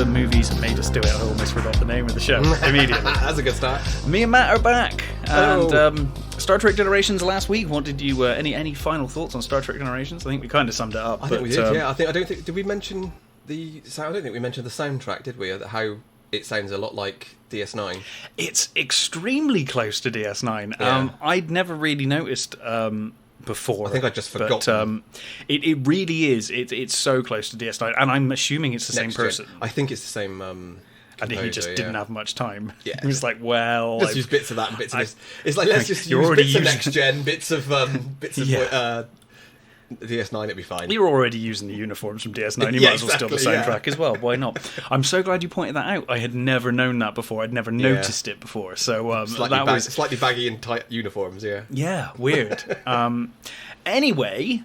the movies made us do it. I almost forgot the name of the show immediately. That's a good start. Me and Matt are back. Hello. And Star Trek Generations last week. What did you? Any final thoughts on Star Trek Generations? I think we kind of summed it up. I think we did. Yeah. Did we mention the? I don't think we mentioned the soundtrack, did we? How it sounds a lot like DS9. It's extremely close to DS9. Yeah. I'd never really noticed before. I think I just forgot. But it really is. It's so close to DS9, and I'm assuming it's the same person. I think it's the same. And he just didn't have much time. Yeah. He was like, well, let's use bits of that and bits of this. It's like let's just use bits of next gen, bits of DS9. It'd be fine. You're already using the uniforms from DS9. You might as well steal the soundtrack as well. Why not? I'm so glad you pointed that out. I had never known that before. I'd never noticed it before. So slightly baggy and tight uniforms. Yeah. Yeah. Weird. Anyway.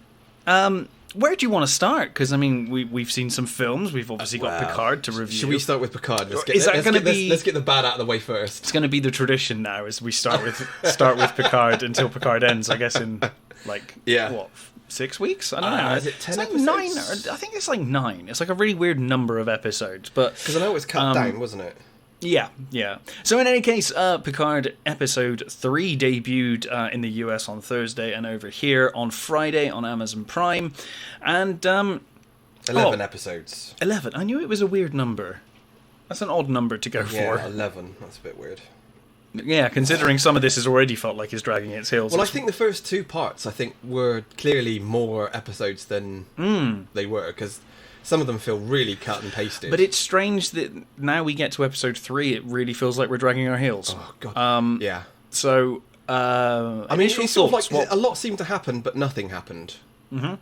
Where do you want to start? Because, I mean, we've seen some films. We've obviously got Picard to review. Should we start with Picard? Let's get the bad out of the way first. It's going to be the tradition now, as we start with Picard until Picard ends, I guess, in, 6 weeks? I don't know. Is it 10 episodes? 9. I think it's like 9. It's like a really weird number of episodes. Because I know it was cut down, wasn't it? Yeah. So in any case, Picard Episode 3 debuted in the US on Thursday and over here on Friday on Amazon Prime. And 11 episodes. 11. I knew it was a weird number. That's an odd number to go for. Yeah, 11. That's a bit weird. Yeah, considering some of this has already felt like it's dragging its heels. Well, I think the first two parts, were clearly more episodes than they were, because some of them feel really cut and pasted. But it's strange that now we get to episode 3, it really feels like we're dragging our heels. Oh, God. Yeah. So, I mean, it's sort of like a lot seemed to happen, but nothing happened. Mm-hmm.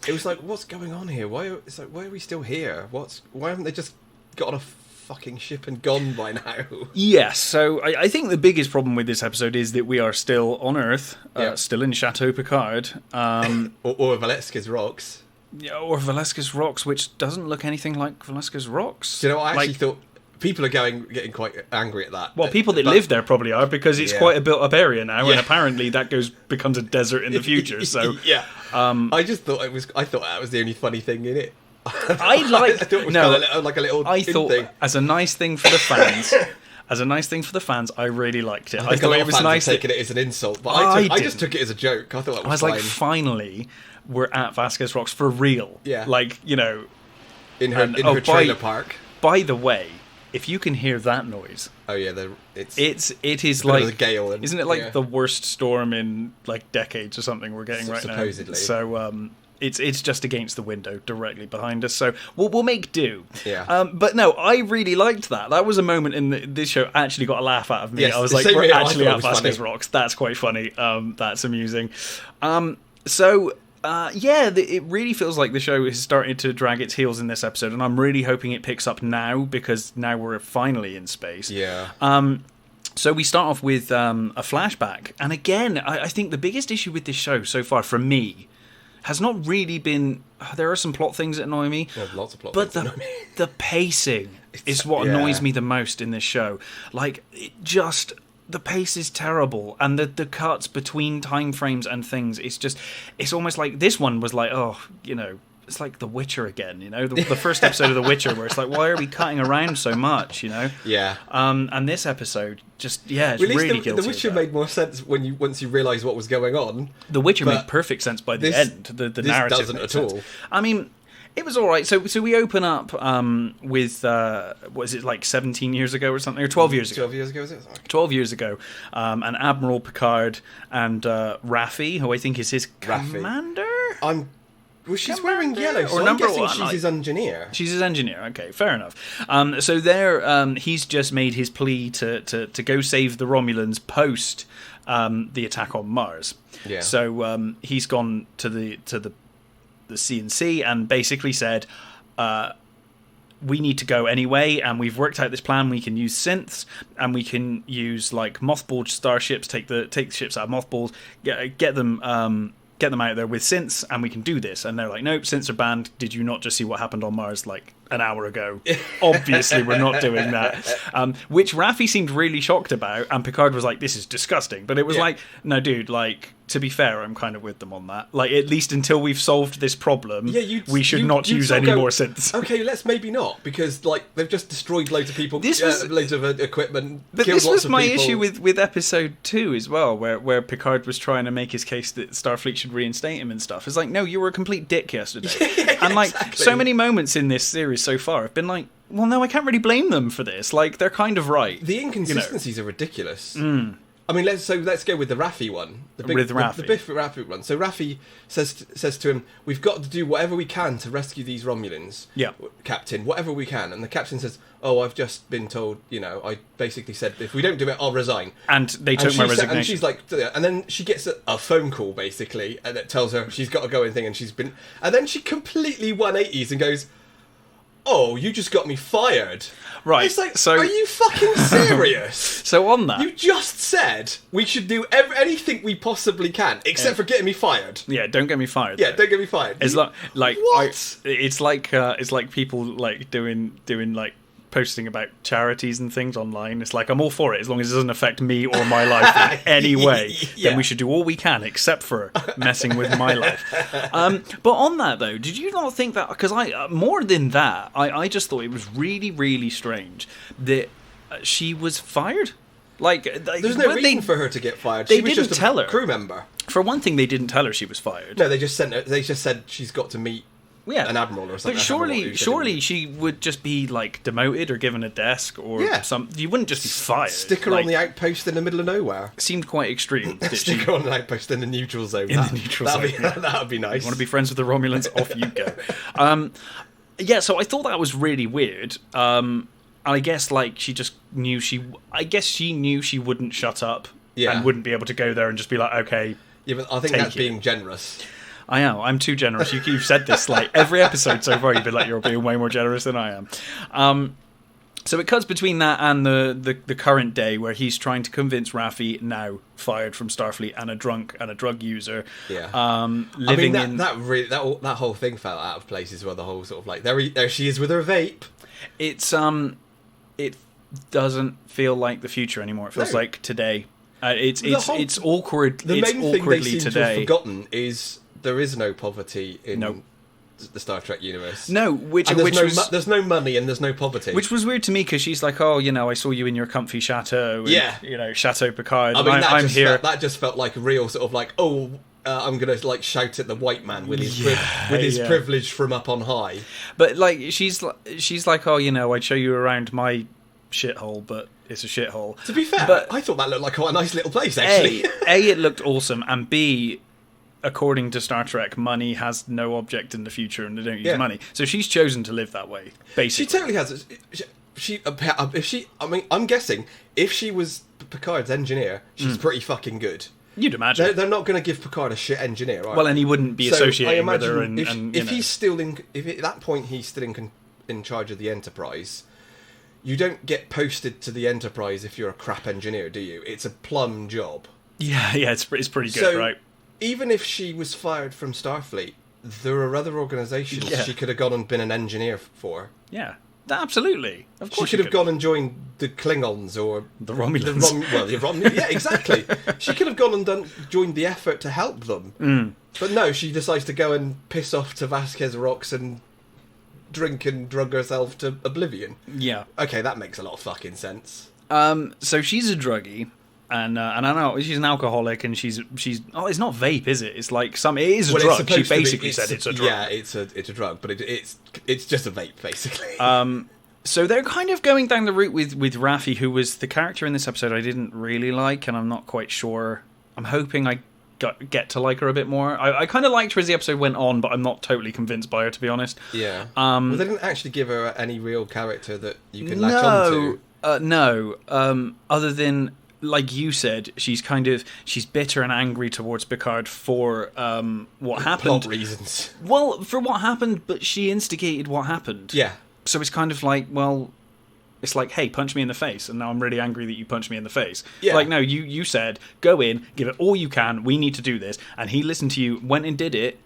It was like, what's going on here? Why are we still here? Why haven't they just got on a fucking ship and gone by now? Yes, so I think the biggest problem with this episode is that we are still on Earth, still in Chateau Picard. or Velasquez Rocks. Yeah, or Velasquez Rocks, which doesn't look anything like Velasquez Rocks. Do you know, I actually thought people are getting quite angry at that. Well, people that live there probably are, because it's quite a built-up area now, and apparently that becomes a desert in the future. So yeah, I just thought I thought that was the only funny thing in it. I thought it was like a little. I thought thing. As a nice thing for the fans. As a nice thing for the fans, I really liked it. I thought it was nice. Taking it as an insult, but I just took it as a joke. I thought that was fine. Like, finally, we're at Vasquez Rocks for real. Yeah, in her trailer park. By the way, if you can hear that noise, it is like a gale, isn't it like the worst storm in like decades or something we're getting right supposedly. Now? So it's just against the window directly behind us, so we'll make do. Yeah. But no, I really liked that. That was a moment in this show actually got a laugh out of me. Yes, I was like, we're actually at Vasquez Rocks. That's quite funny. That's amusing. It really feels like the show is starting to drag its heels in this episode, and I'm really hoping it picks up now, because now we're finally in space. Yeah. So we start off with a flashback, and again, I think the biggest issue with this show so far, for me, has not really been. There are some plot things that annoy me. There's lots of plot but things the pacing is what annoys me the most in this show. Like, the pace is terrible, and the cuts between time frames and things, it's almost like this one was like, it's like The Witcher again, the first episode of The Witcher, where it's like, why are we cutting around so much, Yeah. And this episode it's really guilty. The Witcher made more sense once you realise what was going on. The Witcher made perfect sense by the end. The narrative doesn't at all. I mean, it was all right. So we open up with what is it, like 17 years ago or something, or 12 years ago? 12 years ago, is it? 12 years ago, and Admiral Picard and Raffi, who I think is his commander. She's wearing yellow, so I'm guessing she's his engineer. She's his engineer. Okay, fair enough. So there, he's just made his plea to go save the Romulans post the attack on Mars. Yeah. So he's gone to the CNC and basically said, we need to go anyway, and we've worked out this plan. We can use synths, and we can use like mothballed starships, take the ships out of mothballs, get them out there with synths, and we can do this. And they're like, nope, synths are banned. Did you not just see what happened on Mars like an hour ago? Obviously we're not doing that. Which Raffi seemed really shocked about, and Picard was like, this is disgusting. But it was like, no dude, like, to be fair, I'm kind of with them on that. Like, at least until we've solved this problem, we should not use any more synths. Okay, let's maybe not, because like they've just destroyed loads of people, loads of equipment. But this was my issue with episode 2 as well, where Picard was trying to make his case that Starfleet should reinstate him and stuff. It's like, no, you were a complete dick yesterday. And like, so many moments in this series so far have been like, well, no, I can't really blame them for this. Like, they're kind of right. The inconsistencies are ridiculous. I mean, let's go with the Raffi one. The Biff Raffi one. So Raffi says to him, "We've got to do whatever we can to rescue these Romulans, Captain. Whatever we can." And the captain says, "Oh, I've just been told. I basically said if we don't do it, I'll resign." And they took my resignation. And she's like, and then she gets a phone call basically, and it tells her she's got to go and thing, and then she completely 180s and goes, "Oh, you just got me fired." Right. It's like, are you fucking serious? So on that, you just said we should do anything we possibly can, except for getting me fired. Yeah, don't get me fired. Yeah, don't get me fired. It's like what? It's like people like doing like posting about charities and things online. It's like, I'm all for it as long as it doesn't affect me or my life in any way. Then we should do all we can except for messing with my life. But on that though, did you not think that, because more than that, I just thought it was really, really strange that she was fired. Like, there's no reason for her to get fired. They didn't tell her. Crew member. For one thing, they didn't tell her she was fired. No, they just said she's got to meet an admiral or something. But surely she would just be like demoted or given a desk or something. You wouldn't just be fired. Stick her on the outpost in the middle of nowhere. Seemed quite extreme. Stick her on an outpost in the neutral zone. That would be nice. You want to be friends with the Romulans? Off you go. So I thought that was really weird. I guess like she knew she wouldn't shut up and wouldn't be able to go there and just be like, okay. Yeah, but I think that's being generous. I know, I'm too generous. You've said this like every episode so far. You've been like, you're being way more generous than I am. So it cuts between that and the current day where he's trying to convince Raffi, now fired from Starfleet and a drunk and a drug user. Yeah. Living that whole thing fell out of place as well. The whole sort of like there she is with her vape. It's it doesn't feel like the future anymore. It feels like today. It's awkward. The main thing they seem to have forgotten is there is no poverty in the Star Trek universe. No, there's no money and there's no poverty. Which was weird to me because she's like, oh, I saw you in your comfy chateau. And, Chateau Picard. I mean, I'm here. That just felt like a real sort of like, I'm gonna like shout at the white man with his privilege from up on high. But like she's like, oh, I'd show you around my shithole, but it's a shithole. To be fair, I thought that looked like quite a nice little place actually. It looked awesome, and B, according to Star Trek, money has no object in the future, and they don't use money. So she's chosen to live that way. Basically, she totally has. I'm guessing if she was Picard's engineer, she's pretty fucking good. You'd imagine they're not going to give Picard a shit engineer, right? Well, and he wouldn't be associated with her. If he's still if at that point he's still in charge of the Enterprise, you don't get posted to the Enterprise if you're a crap engineer, do you? It's a plum job. Yeah, it's pretty good, right? Even if she was fired from Starfleet, there are other organisations she could have gone and been an engineer for. Yeah, absolutely. Of course, she could have gone and joined the Klingons or the Romulans. The Romulans. Yeah, exactly. She could have gone and joined the effort to help them. But no, she decides to go and piss off to Vasquez Rocks and drink and drug herself to oblivion. Yeah. Okay, that makes a lot of fucking sense. So she's a druggie. And I know she's an alcoholic, and she's it's not vape, is it? It's like it is a drug. She basically said it's a drug. Yeah, it's a drug, but it's just a vape basically. So they're kind of going down the route with Raffi, who was the character in this episode I didn't really like, and I'm not quite sure. I'm hoping I get to like her a bit more. I kind of liked her as the episode went on, but I'm not totally convinced by her, to be honest. Yeah. Well, they didn't actually give her any real character that you can latch on to. No. Other than, like you said, she's bitter and angry towards Picard for what happened. Plot reasons. Well, for what happened, but she instigated what happened. Yeah. So it's kind of like, well, it's like, hey, punch me in the face, and now I'm really angry that you punched me in the face. Yeah. Like, no, you said, go in, give it all you can, we need to do this, and he listened to you, went and did it,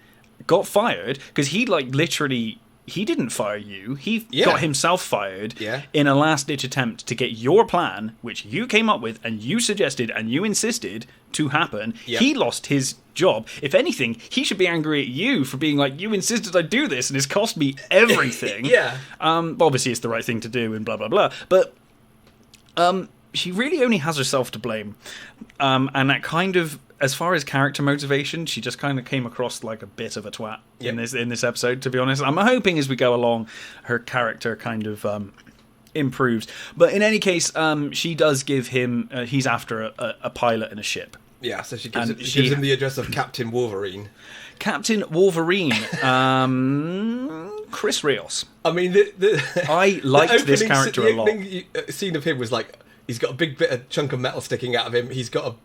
got fired, because he, like, literally... he didn't fire you. He got himself fired Yeah. in a last-ditch attempt to get your plan, which you came up with and you suggested and you insisted to happen. Yep. He lost his job. If anything, he should be angry at you for being like, you insisted I do this and it's cost me everything. Yeah. But obviously it's the right thing to do and blah, blah, blah. But she really only has herself to blame. And that kind of, as far as character motivation, she just kind of came across like a bit of a twat in this episode, to be honest. I'm hoping as we go along, her character kind of improves. But in any case, she does give him, he's after a pilot and a ship. Yeah, so she gives him the address of Captain Wolverine. Captain Wolverine, Chris Rios. I mean, I liked this character a lot. The scene of him was like, he's got a big chunk of metal sticking out of him. He's got a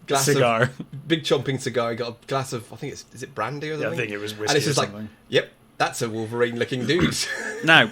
glass cigar. Big chomping cigar. He got a glass of, I think is it brandy or something? Yeah, I think it was whiskey. And it's just or like, something. yep, that's a Wolverine-looking dude. Now,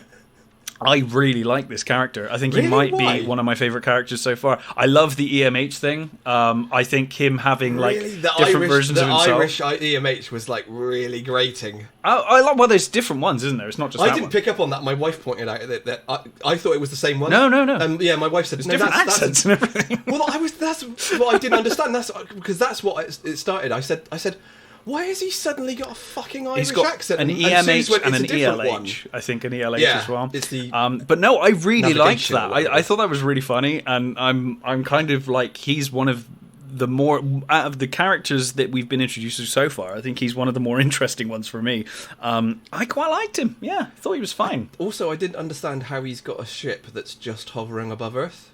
I really like this character. I think he might be one of my favourite characters so far. I love the EMH thing. I think him having different versions of himself. The Irish EMH was like really grating. Well, there's different ones, isn't there? It's not just I didn't pick up on that. My wife pointed out that I thought it was the same one. No. Yeah, my wife said, there's different accents and everything. Well, that's what I didn't understand. That's what it started. I said, why has he suddenly got a fucking Irish accent? An EMH and an ELH. I think an ELH as well. It's the but no, I really liked that. I thought that was really funny, and I'm kind of like, he's one of the more, out of the characters that we've been introduced to so far, I think he's one of the more interesting ones for me. I quite liked him. Yeah, I thought he was fine. Also, I didn't understand how he's got a ship that's just hovering above Earth.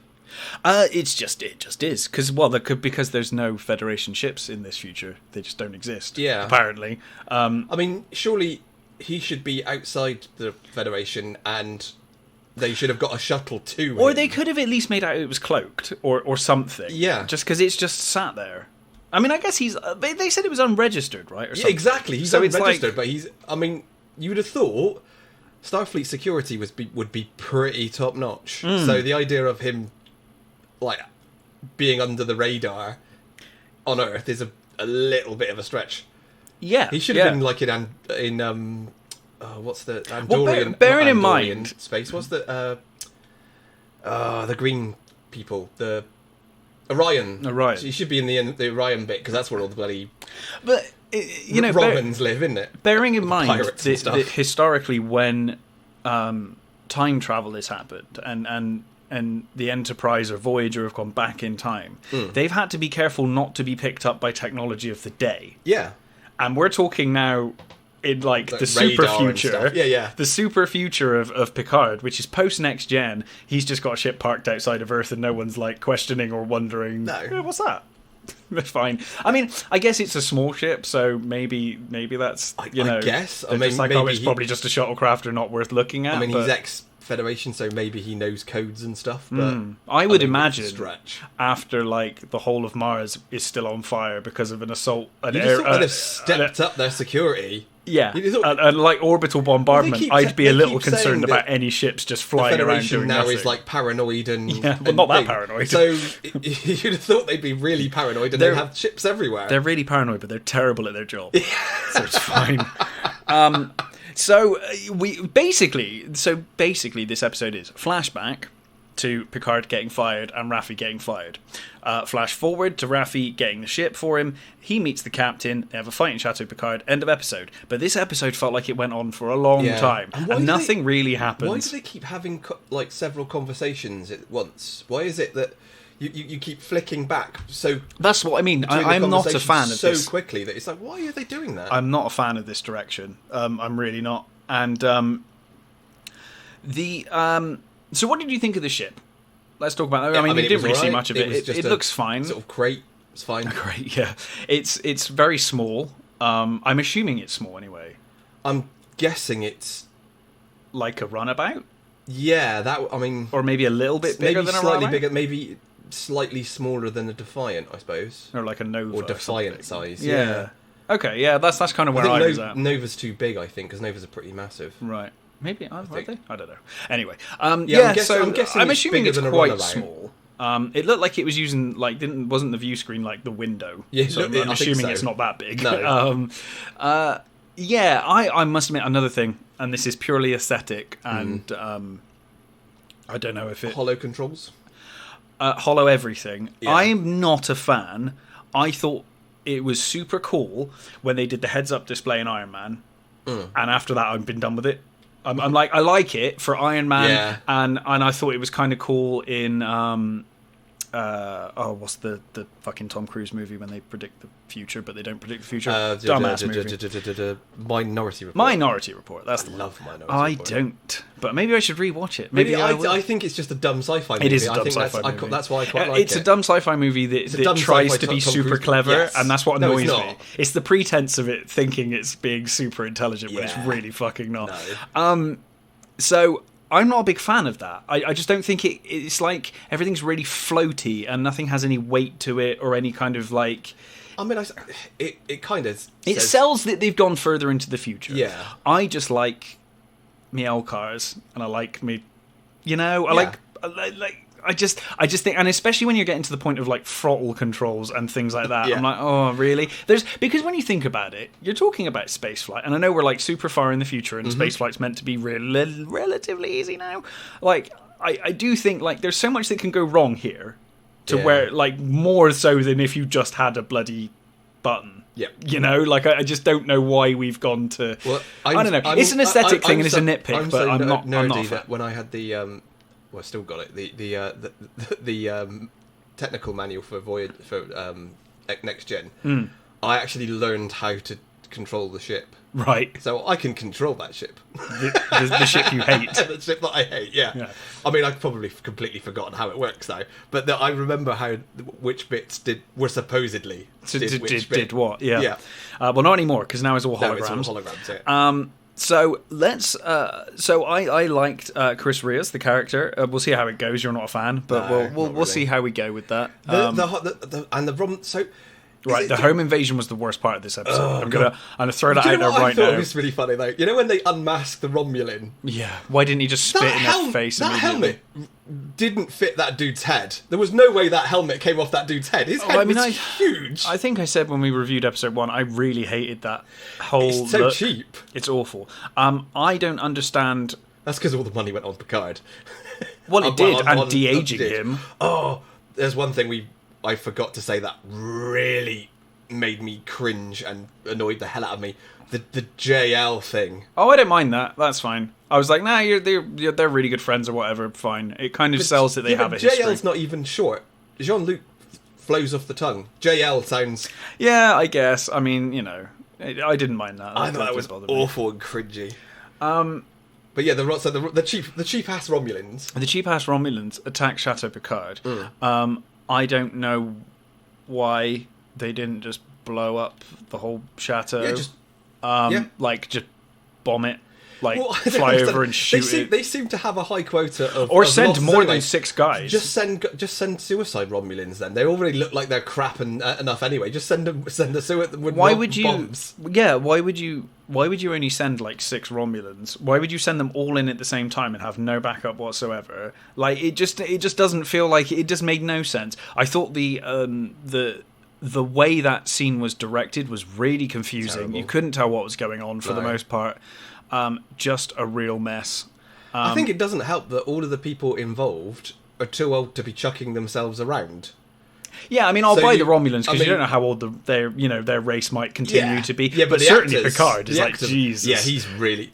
It just is because there's no Federation ships in this future. They just don't exist. Yeah, apparently. I mean, surely he should be outside the Federation, and they should have got a shuttle to or him. They could have at least made out it was cloaked or something. Yeah, just because it's just sat there. I mean, I guess he's. They said it was unregistered, right? Or something. Yeah, exactly. He's unregistered, but he's. I mean, you would have thought Starfleet security would be pretty top notch. So the idea of him, like, being under the radar on Earth is a little bit of a stretch. Yeah, he should have been like in what's the Andorian? Well, bearing in mind space. What's the green people? The Orion. Orion. So he should be in the Orion bit, because that's where all the bloody Romans live, isn't it? Bearing in mind that historically, when time travel has happened and the Enterprise or Voyager have gone back in time, they've had to be careful not to be picked up by technology of the day. Yeah. And we're talking now in like the super future. Yeah. The super future of Picard, which is post next gen. He's just got a ship parked outside of Earth and no one's like questioning or wondering, what's that? They're fine. I mean, I guess it's a small ship, so maybe that's, I guess. I mean, maybe it's probably just a shuttlecraft or not worth looking at. I mean, he's ex-Federation, so maybe he knows codes and stuff. But I would imagine after like the whole of Mars is still on fire because of an assault, they'd have stepped up their security. Yeah, and like orbital bombardment, I'd be a little concerned about any ships just flying around doing now nothing. Is like paranoid and not that paranoid. So you'd have thought they'd be really paranoid, and they'd have ships everywhere. They're really paranoid, but they're terrible at their job, so it's fine. So basically, this episode is flashback to Picard getting fired and Raffi getting fired. Flash forward to Raffi getting the ship for him. He meets the captain. They have a fight in Chateau Picard. End of episode. But this episode felt like it went on for a long time, and nothing really happens. Why do they keep having like several conversations at once? Why is it that you keep flicking back? So that's what I mean. I'm not a fan of this so quickly that it's like, why are they doing that? I'm not a fan of this direction. I'm really not. And so what did you think of the ship? Let's talk about that. I mean, you didn't really see much of it. It looks fine. Sort of crate. It's fine. Great, yeah. It's very small. I'm assuming it's small anyway. I'm guessing it's like a runabout. Yeah, or maybe a little bit bigger than a runabout. Slightly bigger, maybe slightly smaller than a Defiant, I suppose. Or like a Nova. Or Defiant size. Yeah. Okay, yeah, that's kind of where I was at. Nova's too big, I think, because Novas are pretty massive. Right. Maybe are they? I don't know. Anyway, I'm assuming it's quite small. It looked like it was using wasn't the view screen like the window? Yeah, so I'm assuming it's not that big. No. Yeah, I must admit another thing, and this is purely aesthetic, and I don't know if it... Hollow controls? Hollow everything. Yeah. I'm not a fan. I thought it was super cool when they did the heads-up display in Iron Man, and after that I've been done with it. I'm like, I like it for Iron Man, and I thought it was kind of cool in... what's the fucking Tom Cruise movie when they predict the future, but they don't predict the future? Dumbass movie. Minority Report. Minority Report. That's the one. I love Minority I Report. don't, but maybe I should rewatch it. Maybe I think it's just a dumb sci-fi movie. It is a dumb sci-fi movie. That's why I quite like it. It's a dumb sci-fi movie that tries to be super clever, and that's what annoys me. It's the pretense of it thinking it's being super intelligent, but it's really fucking not. No. So... I'm not a big fan of that. I just don't think it's like everything's really floaty and nothing has any weight to it or any kind of like... I mean, it kind of... It sells that they've gone further into the future. Yeah. I just like me old cars and I like me... You know, I just think, and especially when you're getting to the point of like throttle controls and things like that, I'm like, oh, really? Because when you think about it, you're talking about spaceflight, and I know we're like super far in the future, and spaceflight's meant to be relatively easy now. Like, I do think like there's so much that can go wrong here, to where like more so than if you just had a bloody button. Yeah, you know, like I just don't know why we've gone to. Well, I don't know. It's an aesthetic thing, and it's a nitpick, but I'm not. I'm not. That when I had the well, I still got it. The technical manual for Next Gen. I actually learned how to control the ship. Right. So I can control that ship. The ship you hate. The ship that I hate. Yeah. I mean, I've probably completely forgotten how it works now, but I remember how which bits were supposedly did what. Yeah. Yeah. Well, not anymore because now it's all holograms. No, it's all holograms. Yeah. So let's. So I liked Chris Rios, the character. We'll see how it goes. You're not a fan, but we'll see how we go with that. The home invasion was the worst part of this episode. I'm gonna throw that out there right now. It was really funny though. You know when they unmasked the Romulan? Yeah. Why didn't he just spit in their face? That helmet didn't fit that dude's head. There was no way that helmet came off that dude's head. His head was huge. I think I said when we reviewed episode 1, I really hated that whole. It's so cheap. It's awful. I don't understand. That's because all the money went on Picard. Well, it did, and de-aging him. Oh, there's one thing I forgot to say that really made me cringe and annoyed the hell out of me. The JL thing. Oh, I don't mind that. That's fine. I was like, nah, they're really good friends or whatever. Fine. It kind of sells that they have a history. JL's not even short. Jean-Luc flows off the tongue. JL sounds... Yeah, I guess. I mean, you know, I didn't mind that. I thought that was awful and cringy. But yeah, the cheap ass Romulans. The cheap ass Romulans attack Chateau Picard. I don't know why they didn't just blow up the whole chateau. Yeah, just bomb it. Fly over and shoot it. They seem to have a high quota of... Or send more than 6 guys. Just send suicide Romulans then. They already look like they're crap enough anyway. Just send a suicide with bombs. Yeah, why would you only send 6 Romulans? Why would you send them all in at the same time and have no backup whatsoever? It just doesn't feel like... It just made no sense. I thought the way that scene was directed was really confusing. Terrible. You couldn't tell what was going on for the most part. Just a real mess. I think it doesn't help that all of the people involved are too old to be chucking themselves around. Yeah, I mean, I'll buy the Romulans because you don't know how old their race might continue to be. Yeah, but certainly Picard is Jesus. Yeah, he's really.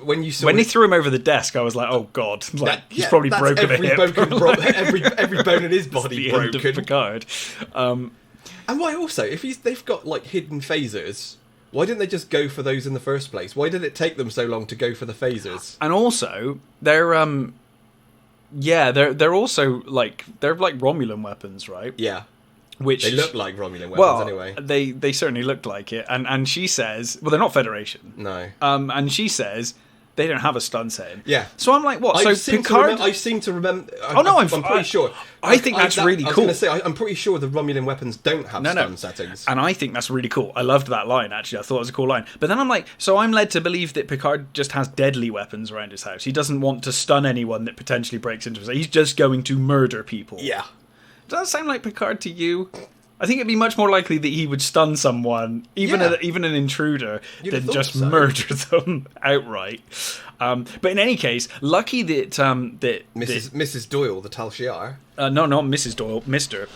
When they threw him over the desk, I was like, "Oh God!" He's probably broken a hip. Every bone in his body broken. End of Picard. And why also, if they've got hidden phasers. Why didn't they just go for those in the first place? Why did it take them so long to go for the phasers? And also, they're also they're like Romulan weapons, right? Yeah. Which they look like Romulan weapons anyway. They certainly looked like it. And she says, well, they're not Federation. No. And she says they don't have a stun setting. Yeah. So I'm like, what? Picard... I seem to remember... I'm pretty sure. I think that's really cool. I was going to say, I'm pretty sure the Romulan weapons don't have stun settings. And I think that's really cool. I loved that line, actually. I thought it was a cool line. But then I'm like, so I'm led to believe that Picard just has deadly weapons around his house. He doesn't want to stun anyone that potentially breaks into his house. He's just going to murder people. Yeah. Does that sound like Picard to you? I think it'd be much more likely that he would stun someone, even an intruder, than just murder them outright. But in any case, lucky that Mrs. Doyle, the Tal Shiar. No, not Mrs. Doyle, Mr.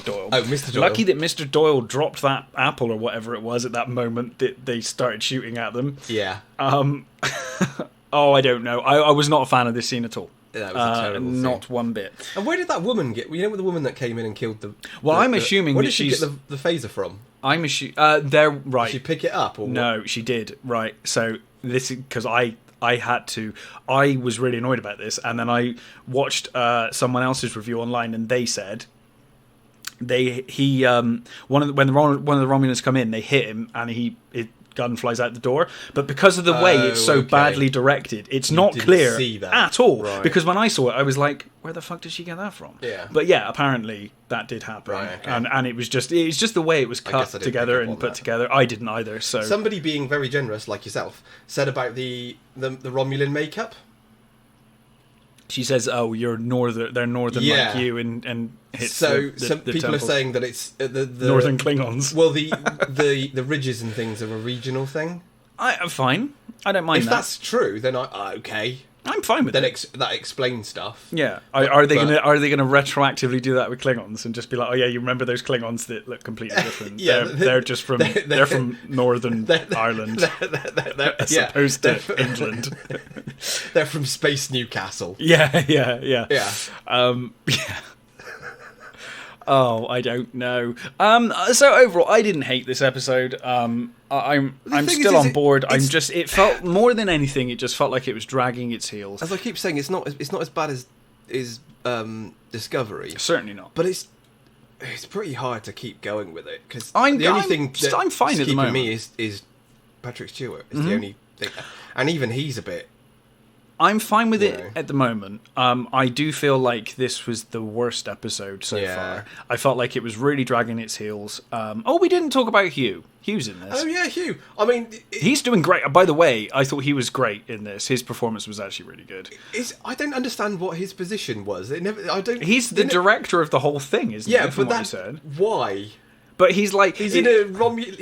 Doyle. Oh, Mr. Doyle. Lucky that Mr. Doyle dropped that apple or whatever it was at that moment that they started shooting at them. Yeah. Oh, I don't know. I was not a fan of this scene at all. That was a terrible scene. Not one bit. And where did that woman get... You know the woman that came in and killed the... Well, I'm assuming where that did she get the phaser from? I'm assuming... they're right. Did she pick it up? Or no, what? she did. Right. So this is... Because I had to... I was really annoyed about this. And then I watched someone else's review online and they said... One of the Romulans come in, they hit him and his gun flies out the door, but because of the way it's so badly directed, it's not clear at all. Right. Because when I saw it, I was like, "Where the fuck did she get that from?" Yeah. But yeah, apparently that did happen, right, okay. and it's just the way it was cut together and put together. I didn't either. So somebody being very generous, like yourself, said about the Romulan makeup. She says, "Oh, they're northern like you," and hits so the some people temples. are saying that it's the northern Klingons. Well, the ridges and things are a regional thing. I'm fine. I don't mind if that's true, then okay. I'm fine with it. That explains stuff. Yeah. Are they gonna retroactively do that with Klingons and just be like, oh yeah, you remember those Klingons that look completely different? Yeah, they're just from they're from Northern Ireland as opposed to England. They're from Space Newcastle. Yeah. Yeah. Oh, I don't know. So overall, I didn't hate this episode. I'm still on board. It felt more than anything. It just felt like it was dragging its heels. As I keep saying, it's not as bad as Discovery. Certainly not. But it's pretty hard to keep going with it because I'm fine at the keeping moment. me is Patrick Stewart. Is the only thing, and even he's a bit. I'm fine with it at the moment. I do feel like this was the worst episode so far. I felt like it was really dragging its heels. We didn't talk about Hugh. Hugh's in this. Oh yeah, Hugh. I mean, he's doing great. By the way, I thought he was great in this. His performance was actually really good. I don't understand what his position was. He's the director of the whole thing, isn't he? Yeah, but that's why. But he's like he's in a Romulan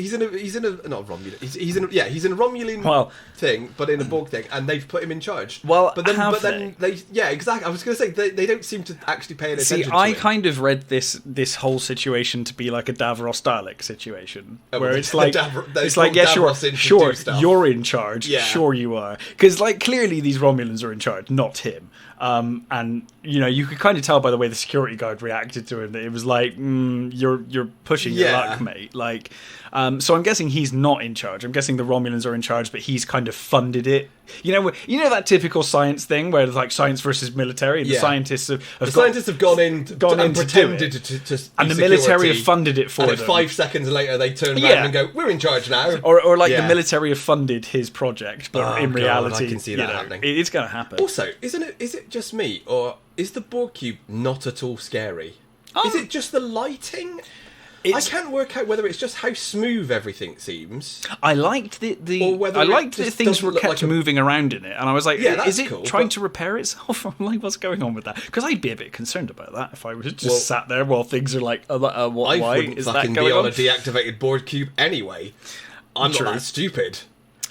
thing, but in a Borg thing, and they've put him in charge. Well, but then they exactly. I was going to say they don't seem to actually pay any attention. See, I kind of read this whole situation to be like a Davros Dalek situation, where it's like sure, you're in charge, sure you are, because like clearly these Romulans are in charge, not him. And you could kind of tell by the way the security guard reacted to him that it was like, you're pushing your luck, mate. Like, so I'm guessing he's not in charge. I'm guessing the Romulans are in charge, but he's kind of funded it. You know that typical science thing where it's like science versus military, and the scientists have gone in and pretended to and the military have funded it for them. 5 seconds later, they turn around and go, "We're in charge now." Or like the military have funded his project, but in reality, I can see that happening. It's going to happen. Also, is it just me, or is the Borg cube not at all scary? Is it just the lighting? I can't work out whether it's just how smooth everything seems. I liked that things were kept moving around in it, and I was like, "Is it trying to repair itself?" I'm like, "What's going on with that?" Because I'd be a bit concerned about that if I was just sat there while things are like, "Why is that going be on?" A deactivated Borg cube anyway. I'm not that stupid.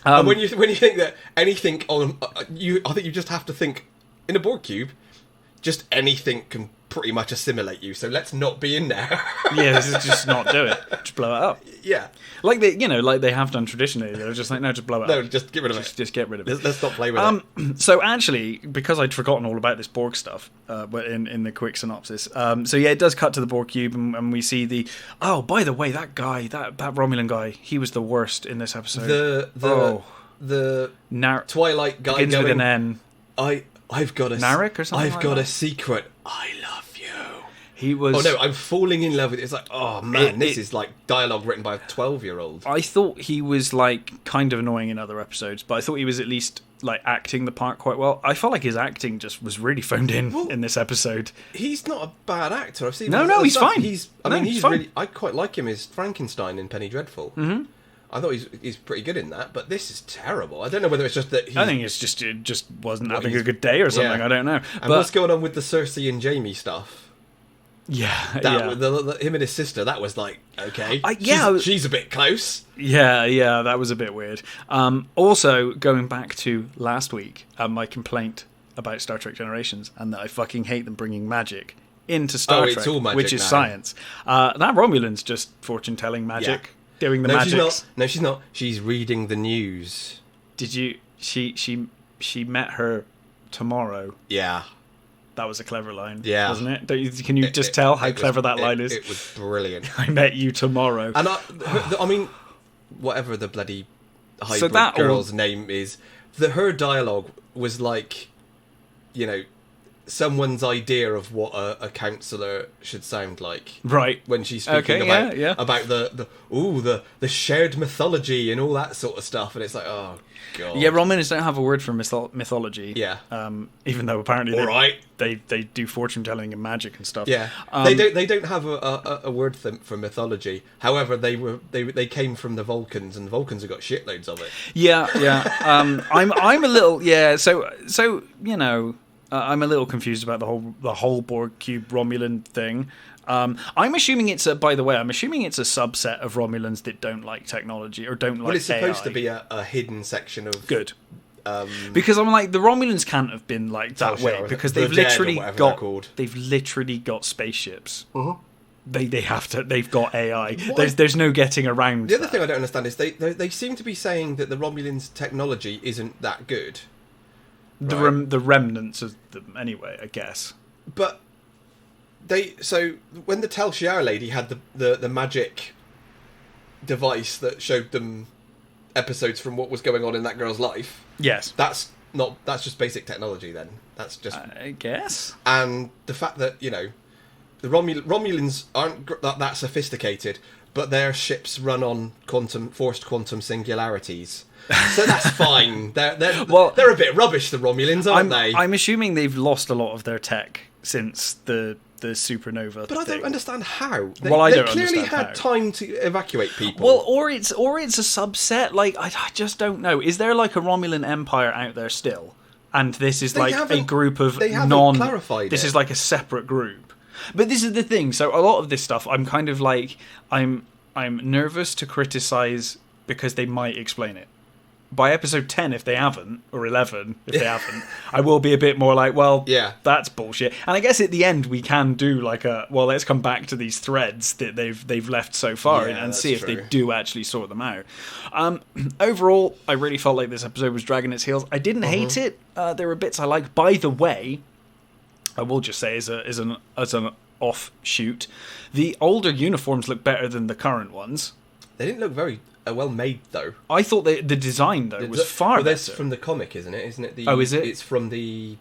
And when you think that anything on I think you just have to think in a Borg cube, just anything can pretty much assimilate you, so let's not be in there. This is just not do it. Just blow it up. Yeah. Like they have done traditionally. They're just like, no, just blow it up. No, just get rid of it. Just get rid of it. Let's not play with it. So actually, because I'd forgotten all about this Borg stuff, in the quick synopsis, it does cut to the Borg cube, and we see the... Oh, by the way, that guy, that Romulan guy, he was the worst in this episode. The Twilight guy begins with an N. I've got a Narek or something. I've got a secret. I love you. He was. Oh no, I'm falling in love with it. It's like, oh man, this is like dialogue written by a 12-year-old. I thought he was like kind of annoying in other episodes, but I thought he was at least like acting the part quite well. I felt like his acting just was really phoned in this episode. He's not a bad actor. I've seen. No, he's fine. He's fine. Really. I quite like him as Frankenstein in Penny Dreadful. Mm-hmm. I thought he's pretty good in that, but this is terrible. I don't know whether it's just that I think it just wasn't having a good day or something. I don't know. And what's going on with the Cersei and Jamie stuff? Him and his sister, that was like, okay. She's a bit close. Yeah, that was a bit weird. Also, going back to last week, my complaint about Star Trek Generations, and that I fucking hate them bringing magic into Star Trek, it's all magic which is now. Science. That Romulan's just fortune-telling magic, doing the magics. No, she's not. She's reading the news. Did you... She met her tomorrow. Yeah. That was a clever line, wasn't it? Can you just tell how clever that line is? It was brilliant. I met you tomorrow. And I mean, whatever the bloody hybrid girl's name is, her dialogue was like, someone's idea of what a counsellor should sound like. Right. When she's speaking about the shared mythology and all that sort of stuff. And it's like, oh, God. Yeah, Romulans don't have a word for mythology. Yeah. Even though apparently they do fortune telling and magic and stuff. Yeah. They don't have a word for mythology. However, they came from the Vulcans, and the Vulcans have got shitloads of it. Yeah. I'm a little so I'm a little confused about the whole Borg cube Romulan thing. I'm assuming it's a subset of Romulans that don't like technology or don't like AI. Well, it's supposed to be a hidden section of... Good. Because I'm like, the Romulans can't have been like that way, because they've literally got spaceships. Uh-huh. They've got AI. There's no getting around. The other thing I don't understand is they seem to be saying that the Romulans' technology isn't that good. The remnants of them, anyway, I guess. But when the Tal Shiar lady had the magic device that showed them episodes from what was going on in that girl's life. Yes. That's just basic technology then. That's just, I guess. And the fact that, the Romulans aren't that sophisticated, but their ships run on forced quantum singularities. So that's fine. They're a bit rubbish, the Romulans, aren't they? I'm assuming they've lost a lot of their tech since the supernova. But I don't understand how. They clearly had time to evacuate people. Well, or it's a subset. Like I just don't know. Is there like a Romulan empire out there still? And this is like a group of clarified this is like a separate group. But this is the thing. So a lot of this stuff, I'm kind of like I'm nervous to criticize because they might explain it. By episode 10, if they haven't, or 11, if they haven't, I will be a bit more like, well, that's bullshit. And I guess at the end we can do like let's come back to these threads that they've left so far and see if they do actually sort them out. Overall, I really felt like this episode was dragging its heels. I didn't hate it. There were bits I liked. By the way, I will just say as an offshoot, the older uniforms look better than the current ones. They didn't look very well made, though. I thought the design, though, was far better. That's from the comic, isn't it? Isn't it? Is it? It's from the...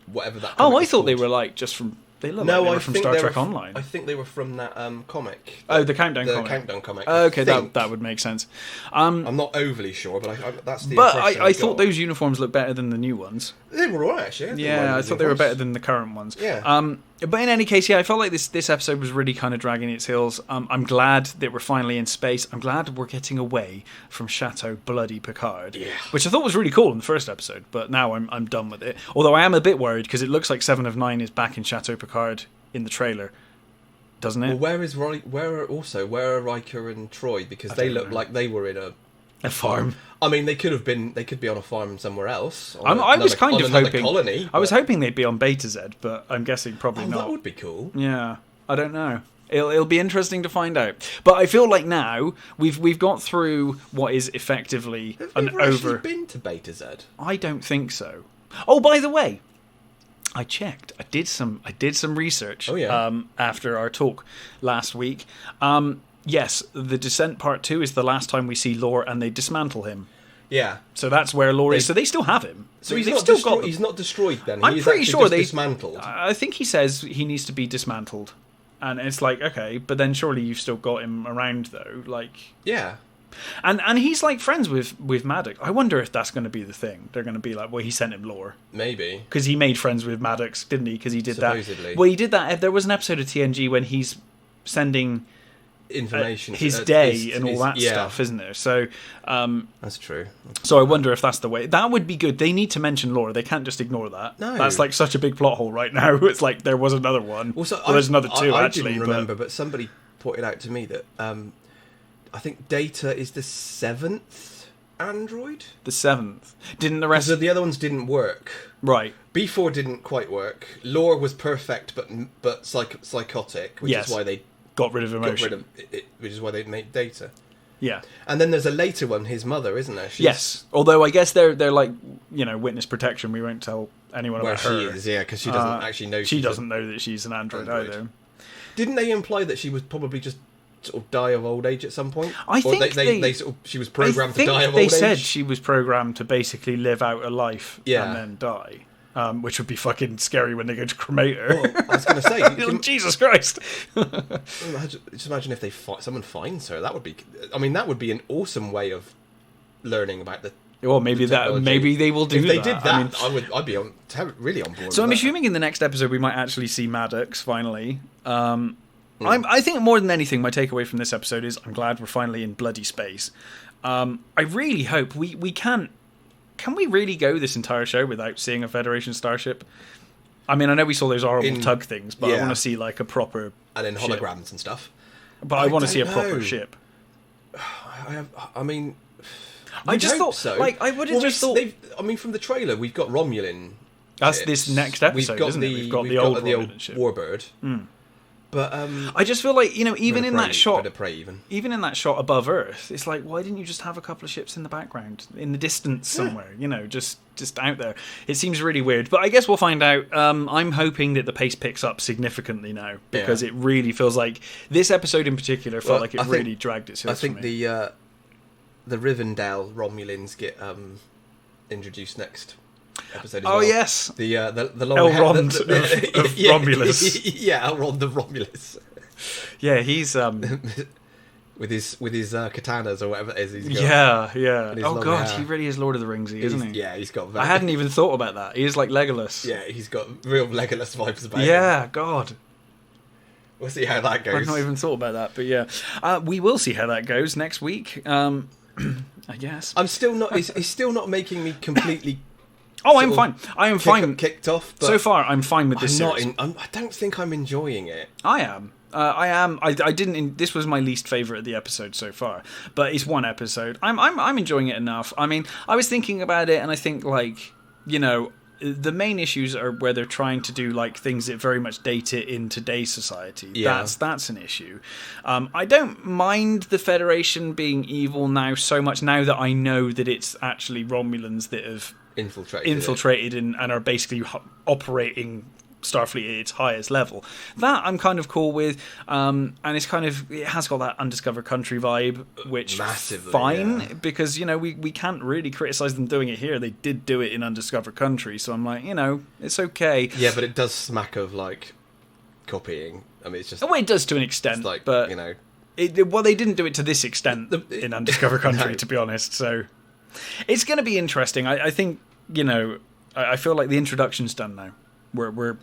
whatever that comic I thought called. They were, like, just from... They look like they were from Star Trek Online. I think they were from that comic. The Countdown comic. The Countdown comic. Okay, that would make sense. I'm not overly sure, but that's the But I thought those uniforms looked better than the new ones. They were alright, actually. Yeah, I thought they were better than the current ones. Yeah. But in any case, I felt like this episode was really kind of dragging its heels. I'm glad that we're finally in space. I'm glad we're getting away from Chateau Bloody Picard, which I thought was really cool in the first episode, but now I'm done with it. Although I am a bit worried because it looks like 7 of 9 is back in Chateau Picard in the trailer, doesn't it? Well, where are Riker and Troy? Because they look like they were in a farm. I mean, they could be on a farm somewhere else. I was kind of hoping colony. I was hoping they'd be on Beta Z, but I'm guessing probably not. That would be cool. Yeah, I don't know. It'll be interesting to find out. But I feel like now we've got through what is effectively Have you actually been to Beta Z? I don't think so. Oh, by the way, I checked. I did some research. Oh, yeah. After our talk last week. Yes, the Descent Part 2 is the last time we see Lore, and they dismantle him. Yeah. So that's where Lore is. So they still have him. So he's not destroyed then? I'm pretty sure they dismantled. I think he says he needs to be dismantled. And it's like, okay, but then surely you've still got him around, though. Like, yeah. And he's like friends with Maddox. I wonder if that's going to be the thing. They're going to be like, well, he sent him Lore. Maybe. Because he made friends with Maddox, didn't he? Because he did Supposedly. that. Well, he did that. There was an episode of TNG when he's sending information, his day and all that stuff, isn't there? So that's true. So I wonder if that's the way. That would be good. They need to mention Laura. They can't just ignore that. No, that's like such a big plot hole right now. It's like there was another one. Well, there's another two. I actually, didn't remember, but somebody pointed out to me that I think Data is the 7th android. The 7th. Didn't the rest of the other ones didn't work? Right. B4 didn't quite work. Laura was perfect, but psychotic, which is why they got rid of emotion. Which is why they made Data. Yeah. And then there's a later one, his mother, isn't there? Yes. Although I guess they're like, witness protection. We won't tell anyone about her. Where she is, yeah, because she doesn't actually know. She doesn't know that she's an android either. Didn't they imply that she was probably just sort of die of old age at some point? I think they sort of, she was programmed to die of old age. They said she was programmed to basically live out a life and then die. Which would be fucking scary when they go to cremate her. Well, I was going to say, Jesus Christ! Just imagine if someone finds her. That would be an awesome way of learning about the. Well, maybe they will do that. If they did that, I'd be really on board. So I'm assuming in the next episode we might actually see Maddox finally. I think more than anything, my takeaway from this episode is I'm glad we're finally in bloody space. I really hope we can't. Can we really go this entire show without seeing a Federation starship? I mean, I know we saw those horrible tug things, but I want to see like a proper and in holograms and stuff. But I want to see a proper ship. I just thought so. Like I would have just thought. From the trailer, we've got Romulan. That's this next episode, isn't it? We've got the old Warbird. Mm. But I just feel like even in that shot, even in that shot above Earth, it's like why didn't you just have a couple of ships in the background, in the distance somewhere? Just out there. It seems really weird, but I guess we'll find out. I'm hoping that the pace picks up significantly now because it really feels like this episode in particular felt like it really dragged its heels. I think the Rivendell Romulans get introduced next episode as well. Yes, the long Elrond of Romulus. Yeah, Elrond of Romulus. Yeah, he's with his katanas or whatever it is. He's got, yeah. Oh god, he really is Lord of the Ringsy, isn't he? Yeah, he's got. I hadn't even thought about that. He is like Legolas. Yeah, he's got real Legolas vibes about him. Yeah, God. We'll see how that goes. I've not even thought about that, but yeah, we will see how that goes next week. I guess. I'm still not. He's still not making me completely. Oh, I'm fine. I am fine. Kicked off. But so far, I'm fine with this series. I don't think I'm enjoying it. I am. I didn't. This was my least favorite of the episode so far, but it's one episode. I'm enjoying it enough. I mean, I was thinking about it, and I think the main issues are where they're trying to do like things that very much date it in today's society. Yeah. That's an issue. I don't mind the Federation being evil now so much now that I know that it's actually Romulans that have infiltrated and are basically operating Starfleet at its highest level. That I'm kind of cool with, and it has got that undiscovered country vibe, which massively fine because we can't really criticize them doing it here. They did do it in undiscovered country, so I'm like, it's okay. Yeah, but it does smack of like copying. I mean, it's just it does to an extent, like, but they didn't do it to this extent in undiscovered country, to be honest. So it's going to be interesting. I think I feel like the introduction's done now. We're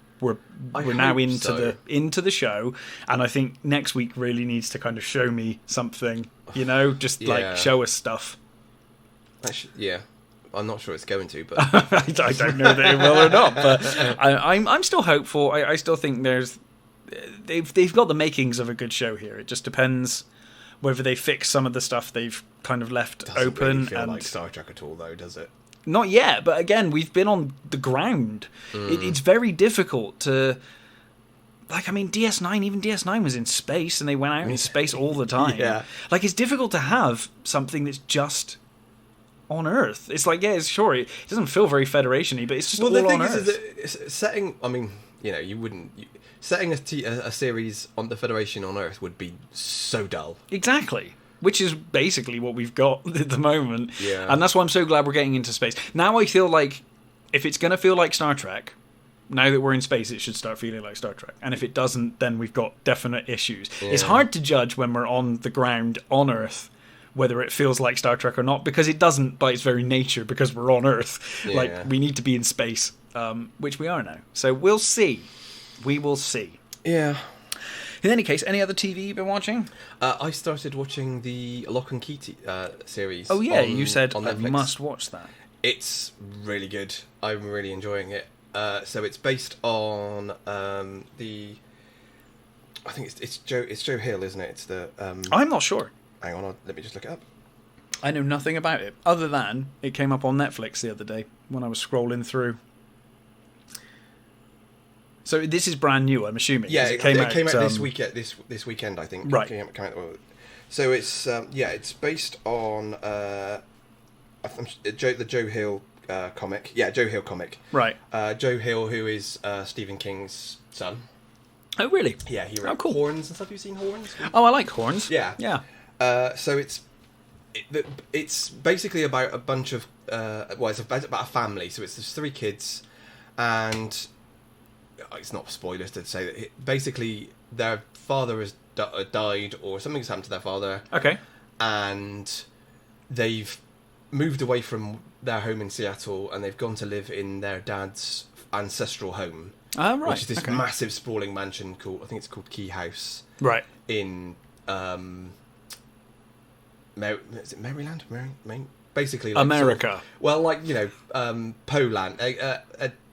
now into the show, and I think next week really needs to kind of show me something, like show us stuff. Yeah, I'm not sure it's going to, but I don't know that it will or not. But I'm still hopeful. I still think they've got the makings of a good show here. It just depends whether they fix some of the stuff they've kind of left open. Doesn't really feel like Star Trek at all, though, does it? Not yet, but again, we've been on the ground. It's very difficult to... DS9 was in space, and they went out in space all the time. Yeah. Like, it's difficult to have something that's just on Earth. It's like, sure, it doesn't feel very Federation-y, but it's just all on Earth. The thing is setting... I mean, you wouldn't... Setting a series on the Federation on Earth would be so dull. Exactly. Which is basically what we've got at the moment. Yeah. And that's why I'm so glad we're getting into space. Now I feel like if it's going to feel like Star Trek, now that we're in space, it should start feeling like Star Trek. And if it doesn't, then we've got definite issues. Yeah. It's hard to judge when we're on the ground on Earth whether it feels like Star Trek or not, because it doesn't by its very nature, because we're on Earth. Yeah. Like, we need to be in space, which we are now. So we'll see. We will see. Yeah. In any case, any other TV you've been watching? I started watching the Lock and Key series. Oh yeah, you said I must watch that. It's really good. I'm really enjoying it. So it's based on I think it's Joe Hill, isn't it? It's the. I'm not sure. Hang on, let me just look it up. I know nothing about it other than it came up on Netflix the other day when I was scrolling through. So this is brand new, I'm assuming. Yeah, it came out this weekend, I think. Right. So it's it's based on the Joe Hill comic. Yeah, Joe Hill comic. Right. Joe Hill, who is Stephen King's son. Oh, really? Yeah, he wrote Horns and stuff. Have you seen Horns? Oh, I like Horns. Yeah. Yeah. So it's basically about a bunch of it's about a family. So there's 3 kids, and it's not spoilers to say that basically their father has died or something's happened to their father. Okay. And they've moved away from their home in Seattle and they've gone to live in their dad's ancestral home. Oh, right. Which is this massive sprawling mansion called, I think it's called Key House. Right. In is it Maryland? Basically, like America. Poland.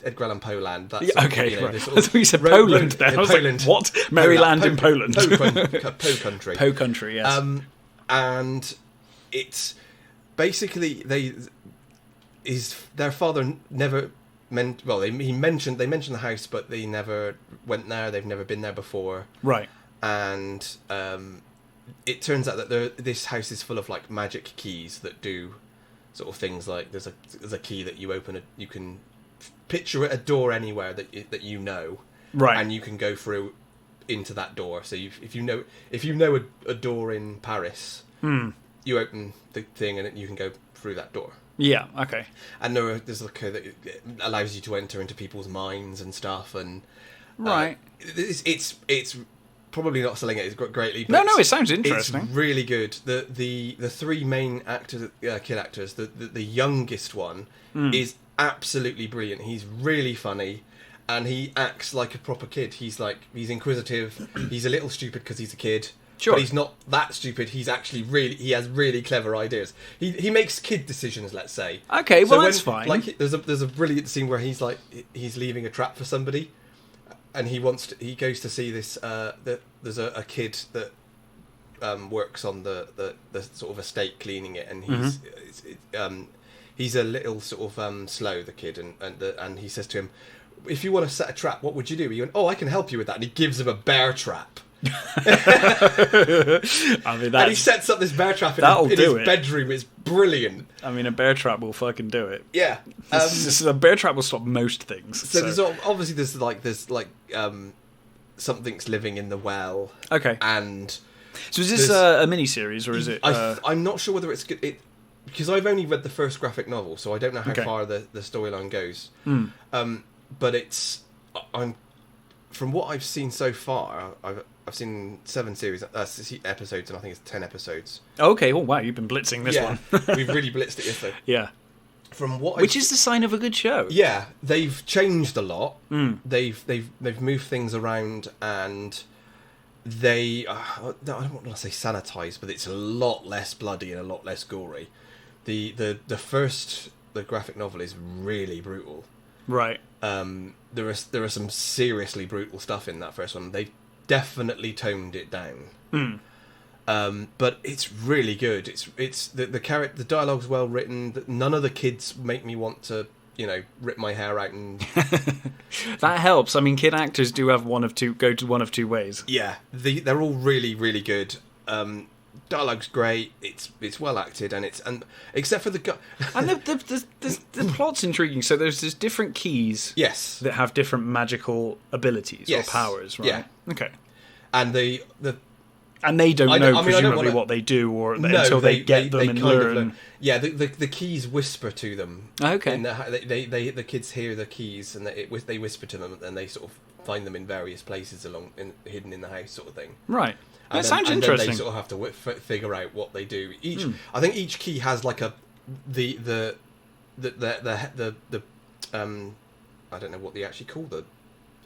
Edgar Allan Poe land. That's okay, right. I thought you said Poland there. I was Poland. Like, what? Maryland in Poland. Poe country. Poe country, yes. And it's basically their father never they mentioned the house, but they never went there. They've never been there before. Right. And it turns out that this house is full of like magic keys that do sort of things like there's a key that you open you can picture a door anywhere that you know, right, and you can go through into that door. So if you know a door in Paris, you open the thing and you can go through that door. Yeah. Okay. And there's a code that allows you to enter into people's minds and stuff. And right, it's probably not selling it greatly. But no, it sounds interesting. It's really good. The 3 main actors, kid actors, the youngest one is absolutely brilliant. He's really funny, and he acts like a proper kid. He's inquisitive. He's a little stupid because he's a kid. Sure. But he's not that stupid. He's actually he has really clever ideas. He makes kid decisions, let's say. Okay, well that's fine. Like there's a brilliant scene where he's leaving a trap for somebody, and he goes to see this there's a kid that works on the sort of estate cleaning it, and he's a little sort of slow, the kid, and he says to him, if you want to set a trap, what would you do? He went, I can help you with that, and he gives him a bear trap. I mean, and he sets up this bear trap in his bedroom. It's brilliant. I mean, a bear trap will fucking do it. Yeah, a bear trap will stop most things. So there's something's living in the well. Okay. And so is this a mini-series, or is it? I'm not sure whether it's good. Because I've only read the first graphic novel, so I don't know how far the storyline goes. But from what I've seen so far, I've seen 7 episodes, and I think it's 10 episodes. Okay. Oh wow, you've been blitzing this one. We've really blitzed it yesterday. Yeah. Which is the sign of a good show. Yeah, they've changed a lot. They've moved things around, and they I don't want to say sanitized, but it's a lot less bloody and a lot less gory. The graphic novel is really brutal. Right. There are some seriously brutal stuff in that first one. They've definitely toned it down. But it's really good. It's the dialogue's well written. None of the kids make me want to, rip my hair out and. That helps. I mean, kid actors do have one of two ways. Yeah, they're all really, really good. Dialogue's great. It's well acted, and except for the and the plot's intriguing. So there's different keys. Yes. That have different magical abilities or powers. Right. Yeah. Okay. And and they don't know presumably what they do, until they get them and learn. Yeah, the keys whisper to them. Okay. The kids hear the keys, and they whisper to them, and they sort of find them in various places hidden in the house, sort of thing. right. And that sounds interesting. Then they sort of have to figure out what they do. I think each key has like the I don't know what they actually call the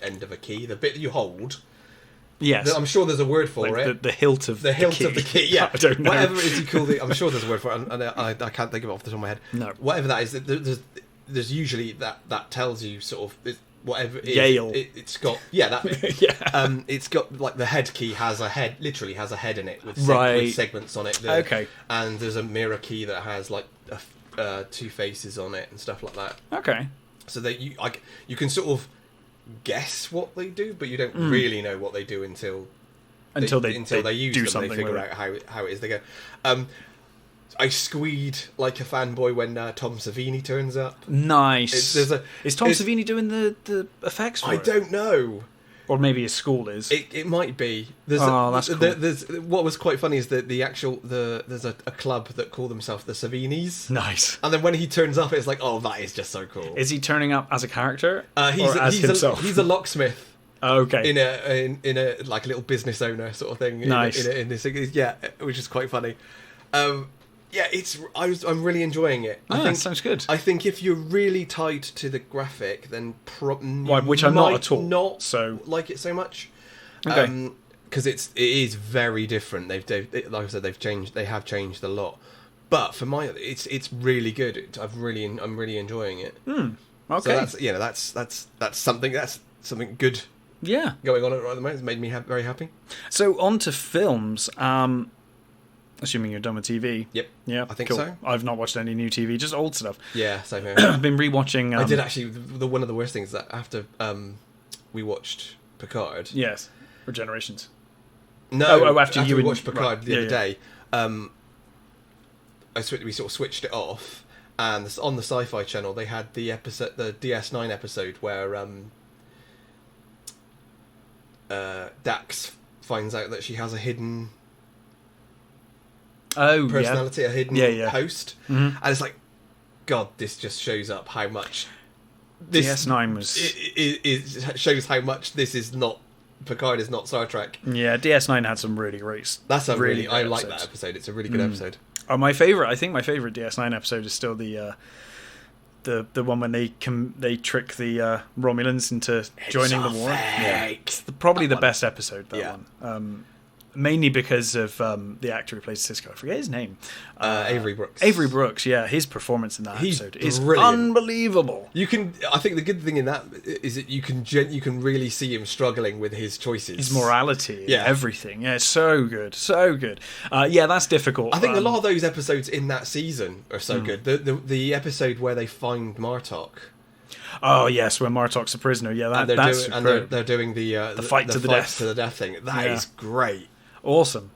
end of a key, the bit that you hold. Yes. I'm sure there's a word for it. The hilt of the hilt of the key. Yeah. I don't know. Whatever it is you call it. I'm sure there's a word for it, and I can't think of it off the top of my head. No. Whatever that is, there's usually that tells you sort of whatever it is, Yale. It's got that. Yeah. It's got like the head key has a head, literally has a head in it with segments on it. Okay. And there's a mirror key that has like two faces on it and stuff like that. Okay. So that you can sort of guess what they do, but you don't really know what they do until they use do them. Something they figure out how it is they go. I squeed like a fanboy when Tom Savini turns up. Nice. Is Tom Savini doing the effects for it? I don't know. Or maybe his school is. It might be. That's cool. What was quite funny is that there's a club that call themselves the Savinis. Nice. And then when he turns up, it's like, oh, that is just so cool. Is he turning up as a character? He's himself? He's a locksmith. Okay. In a like little business owner sort of thing. Nice. In this, yeah, which is quite funny. Yeah, I'm really enjoying it. That sounds good. I think if you're really tied to the graphic, then which I'm not at all. Not so like it so much. Okay. Because it is very different. Like I said, they have changed a lot. But for it's really good. I'm really enjoying it. Okay. So that's something good. Yeah. Going on at the moment. It's made me very happy. So on to films. Assuming you're done with TV. Yep. Yeah, I think cool. so. I've not watched any new TV, just old stuff. Yeah, same here. I've been rewatching. I did actually. One of the worst things that after we watched Picard. Yes. Or Generations. No. After you we watched Picard the other day. We sort of switched it off, and on the Sci-Fi Channel they had the DS9 episode where Dax finds out that she has a hidden personality, a hidden host, and it's like, God, this just shows up how much DS9 was. It shows how much this is not Picard is not Star Trek. Yeah, DS9 had some really great. That's I like that episode. It's a really good episode. Oh, I think my favorite DS9 episode is still the one when they trick the Romulans into joining the war. Yeah, it's probably the best episode. That one. Mainly because of the actor who plays Sisko. I forget his name. Avery Brooks. Avery Brooks, yeah. His performance in that episode is brilliant. Unbelievable. I think the good thing in that is that you can really see him struggling with his choices. His morality, everything. Yeah, so good. So good. That's difficult. I think a lot of those episodes in that season are so good. The episode where they find Martok. Oh yes, when Martok's a prisoner. Yeah, they're doing the fight to the death thing. That is great. Awesome.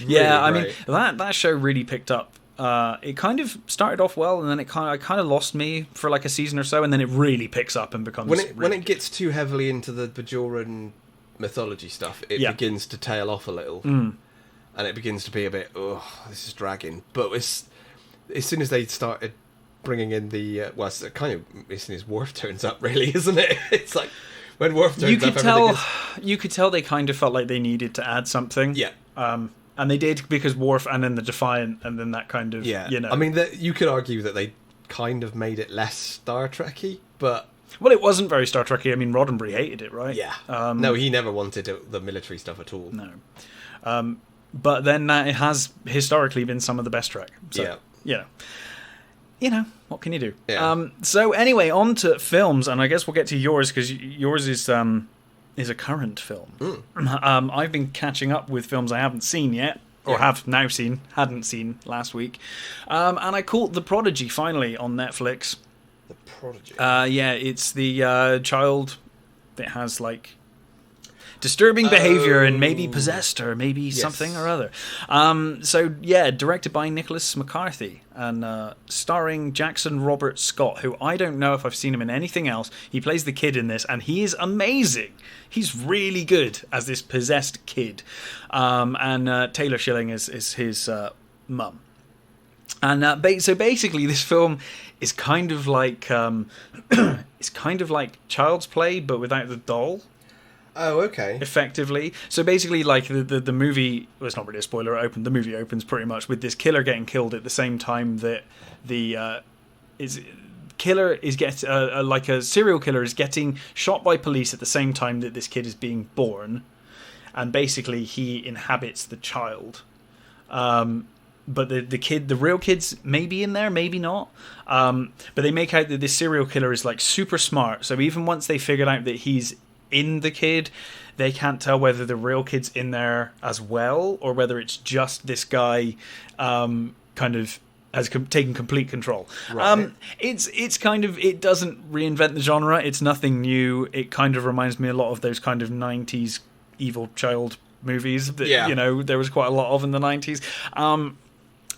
Really I mean that show really picked up. It kind of started off well, and then it kind of lost me for like a season or so, and then it really picks up and becomes when it gets too heavily into the Bajoran mythology stuff, it begins to tail off a little, and it begins to be a bit, this is dragging. But as soon as they started bringing in the as soon as Worf turns up, really, isn't it? It's like. When Worf turns you could tell they kind of felt like they needed to add something. Yeah. And they did, because Worf and then the Defiant and then that kind of, I mean, you could argue that they kind of made it less Star Trek-y, but... Well, it wasn't very Star Trek-y. I mean, Roddenberry hated it, right? Yeah. No, he never wanted the military stuff at all. No. But then it has historically been some of the best Trek. So, what can you do? Yeah. So anyway, on to films, and I guess we'll get to yours, because yours is a current film. I've been catching up with films I haven't seen yet, or have now seen, hadn't seen last week, and I caught The Prodigy finally on Netflix. The Prodigy? It's the child that has like disturbing behavior and maybe possessed or maybe something or other. Directed by Nicholas McCarthy and starring Jackson Robert Scott, who I don't know if I've seen him in anything else. He plays the kid in this, and he is amazing. He's really good as this possessed kid. And Taylor Schilling is his mum. And so basically, this film is kind of like Child's Play, but without the doll. Oh, okay. Effectively. So basically, like, the movie... Well, it's not really a spoiler. The movie opens pretty much with this killer getting killed at the same time that the... like a serial killer is getting shot by police at the same time that this kid is being born. and basically he inhabits the child. But the real kid's maybe in there, maybe not. But they make out that this serial killer is like super smart. So even once they figured out that he's in the kid, they can't tell whether the real kid's in there as well, or whether it's just this guy kind of has taken complete control. Right. It's kind of, it doesn't reinvent the genre. It's nothing new. It kind of reminds me a lot of those kind of 90s evil child movies that there was quite a lot of in the 90s.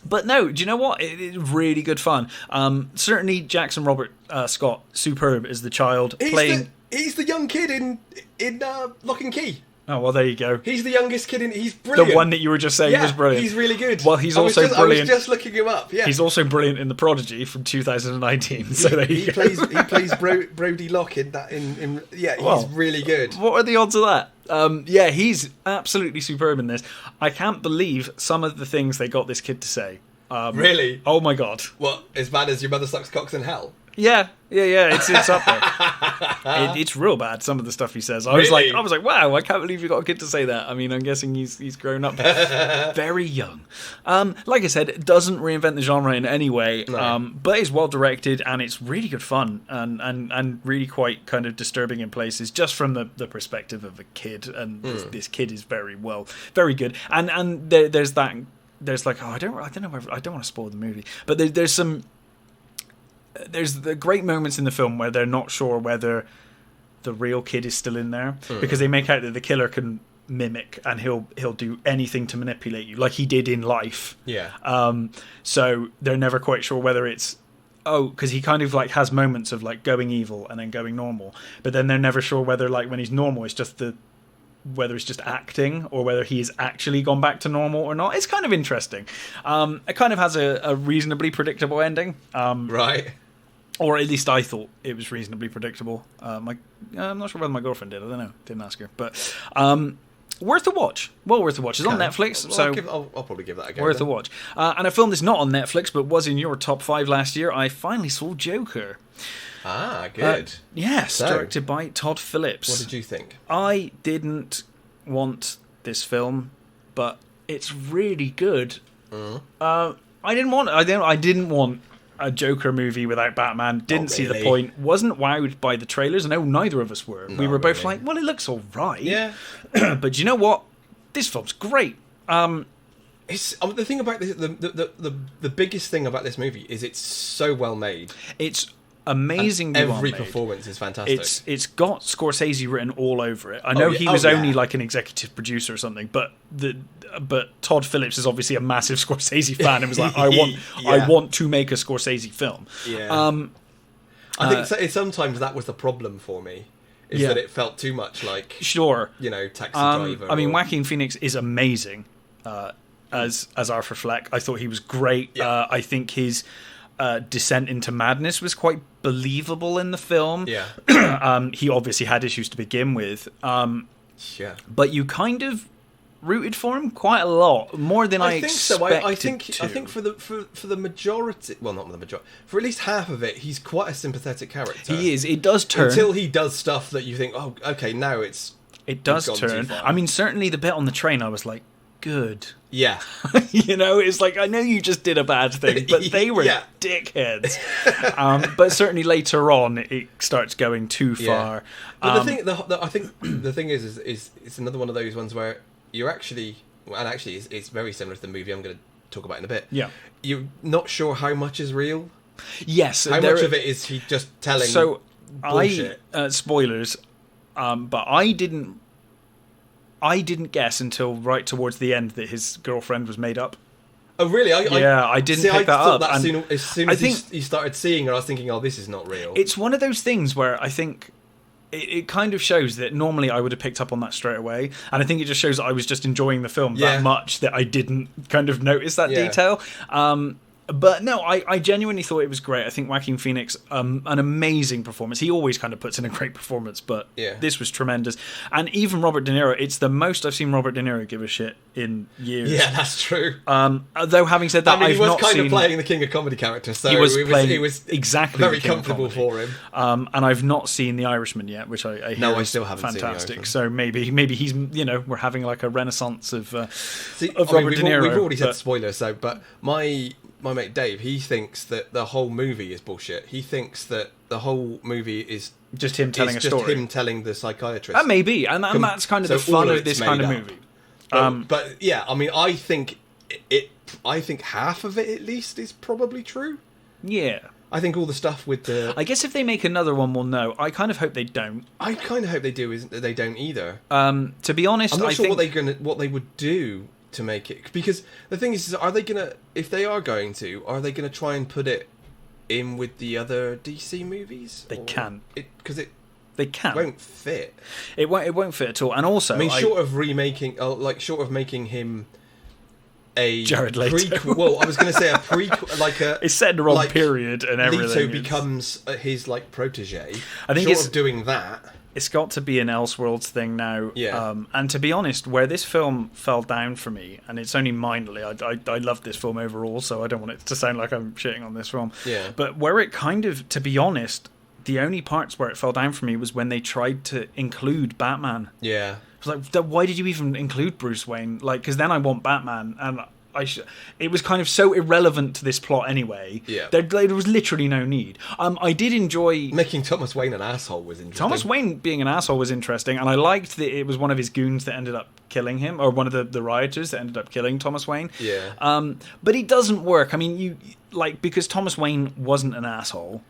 But no, do you know what? It's really good fun. Certainly Jackson Robert Scott, superb as the child. He's the young kid in Lock and Key. Oh, well, there you go. He's the youngest kid he's brilliant. The one that you were just saying was brilliant. He's really good. Well, he's also brilliant. I was just looking him up, yeah. He's also brilliant in The Prodigy from 2019. So there you go. He plays Brody Locke in that. He's really good. What are the odds of that? He's absolutely superb in this. I can't believe some of the things they got this kid to say. Really? Oh my god. What, as bad as Your Mother Sucks Cocks in Hell? Yeah. It's up there. It's real bad, some of the stuff he says. I was like, wow, I can't believe you got a kid to say that. I mean, I'm guessing he's grown up very young. Like I said, it doesn't reinvent the genre in any way, but it's well directed and it's really good fun and really quite kind of disturbing in places, just from the perspective of a kid. And this kid is very good. And there's like, I don't want to spoil the movie, but there's the great moments in the film where they're not sure whether the real kid is still in there, because they make out that the killer can mimic and he'll do anything to manipulate you, like he did in life. So they're never quite sure whether it's because he kind of like has moments of like going evil and then going normal, but then they're never sure whether like when he's normal it's just whether it's just acting or whether he's actually gone back to normal or not. It's kind of interesting. It kind of has a reasonably predictable ending. Right. Or at least I thought it was reasonably predictable. I'm not sure whether my girlfriend did. I don't know. Didn't ask her. But worth a watch. Well worth a watch. It's on Netflix. I'll probably give that a go. Worth a watch. And a film that's not on Netflix but was in your top 5 last year, I finally saw Joker. Ah, good. Yes, directed by Todd Phillips. What did you think? I didn't want this film, but it's really good. I didn't want a Joker movie without Batman. Didn't see the point. Wasn't wowed by the trailers. No, neither of us were. We were both like, well, it looks all right. Yeah. But you know what? This film's great. It's the thing about this, the biggest thing about this movie is it's so well made. It's amazingly well made. Every performance is fantastic. It's got Scorsese written all over it. I know he was only like an executive producer or something, but Todd Phillips is obviously a massive Scorsese fan and was like, I want to make a Scorsese film. Yeah. I think sometimes that was the problem for me. That it felt too much like Taxi Driver. I mean, Joaquin Phoenix is amazing as Arthur Fleck. I thought he was great. Yeah. I think his descent into madness was quite believable in the film. Yeah. He obviously had issues to begin with. But you kind of rooted for him quite a lot, more than I expected. I think for the majority, well, not the majority, for at least half of it, he's quite a sympathetic character. He is. It does turn until he does stuff that you think, oh, okay, now it does turn. I mean, certainly the bit on the train, I was like, good. Yeah. It's like, I know you just did a bad thing, but they were dickheads. But certainly later on, it starts going too far. But I think the thing is it's another one of those ones where you're actually, it's very similar to the movie I'm going to talk about in a bit. Yeah. You're not sure how much is real. Yes. How much of it is he just telling bullshit? Spoilers, but I didn't guess until right towards the end that his girlfriend was made up. Oh, really? I didn't pick that up. As soon as he started seeing her, I was thinking, oh, this is not real. It's one of those things where I think it kind of shows that normally I would have picked up on that straight away. And I think it just shows that I was just enjoying the film that much that I didn't kind of notice that detail. But no, I genuinely thought it was great. I think Joaquin Phoenix, an amazing performance. He always kind of puts in a great performance, but this was tremendous. And even Robert De Niro, it's the most I've seen Robert De Niro give a shit in years. Yeah, that's true. Though having said that, he was kind of playing the king of comedy character, so it was exactly very comfortable for him. And I've not seen The Irishman yet, which I hear I still haven't fantastic. seen So maybe he's we're having like a renaissance of Robert De Niro. We've already said spoilers, though. But my mate Dave, he thinks that the whole movie is bullshit. He thinks that the whole movie is just him telling a story. Just him telling the psychiatrist. Maybe, and that's kind of the fun of this kind of movie. But yeah, I mean, I think half of it at least is probably true. Yeah. I think all the stuff with the... I guess if they make another one, we'll know. I kind of hope they don't. I kind of hope they do. Isn't that they don't either? To be honest, I'm not sure what they would do to make it, because the thing is, are they gonna? If they are going to, are they gonna try and put it in with the other DC movies? They can't, because they can't. Won't fit. It won't fit at all. And also, I mean, short of making him a Jared Leto. Prequel, well, I was going to say a prequel, like a... It's set in the wrong period and everything. Leto becomes his, protege. I think short of doing that... It's got to be an Elseworlds thing now. Yeah. And to be honest, where this film fell down for me, and it's only mindly, I love this film overall, so I don't want it to sound like I'm shitting on this film. Yeah. But where it kind of, to be honest, the only parts where it fell down for me was when they tried to include Batman. Yeah. Like, why did you even include Bruce Wayne? Because then I want Batman, and it was kind of so irrelevant to this plot anyway. Yeah. There was literally no need. I did enjoy... Making Thomas Wayne an asshole was interesting. Thomas Wayne being an asshole was interesting, and I liked that it was one of his goons that ended up killing him, or one of the rioters that ended up killing Thomas Wayne. Yeah. But it doesn't work. I mean, because Thomas Wayne wasn't an asshole.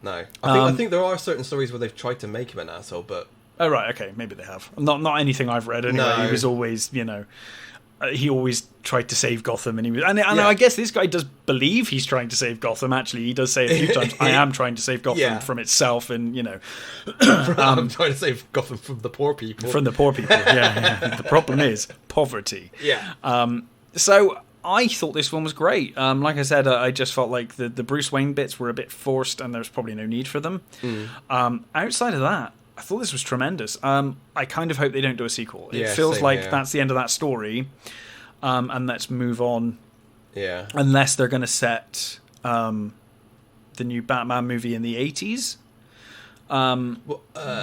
No. I think there are certain stories where they've tried to make him an asshole, but... Oh, right, okay, maybe they have. Not anything I've read anyway. No. He was always, he always tried to save Gotham, and I guess this guy does believe he's trying to save Gotham. Actually, he does say a few times, "I am trying to save Gotham from itself," and I'm trying to save Gotham from the poor people. From the poor people, yeah. The problem is poverty. Yeah. So I thought this one was great. Like I said, I just felt like the Bruce Wayne bits were a bit forced, and there's probably no need for them. Outside of that, I thought this was tremendous. I kind of hope they don't do a sequel. It feels like that's the end of that story, and let's move on. Yeah. Unless they're going to set the new Batman movie in the 80s,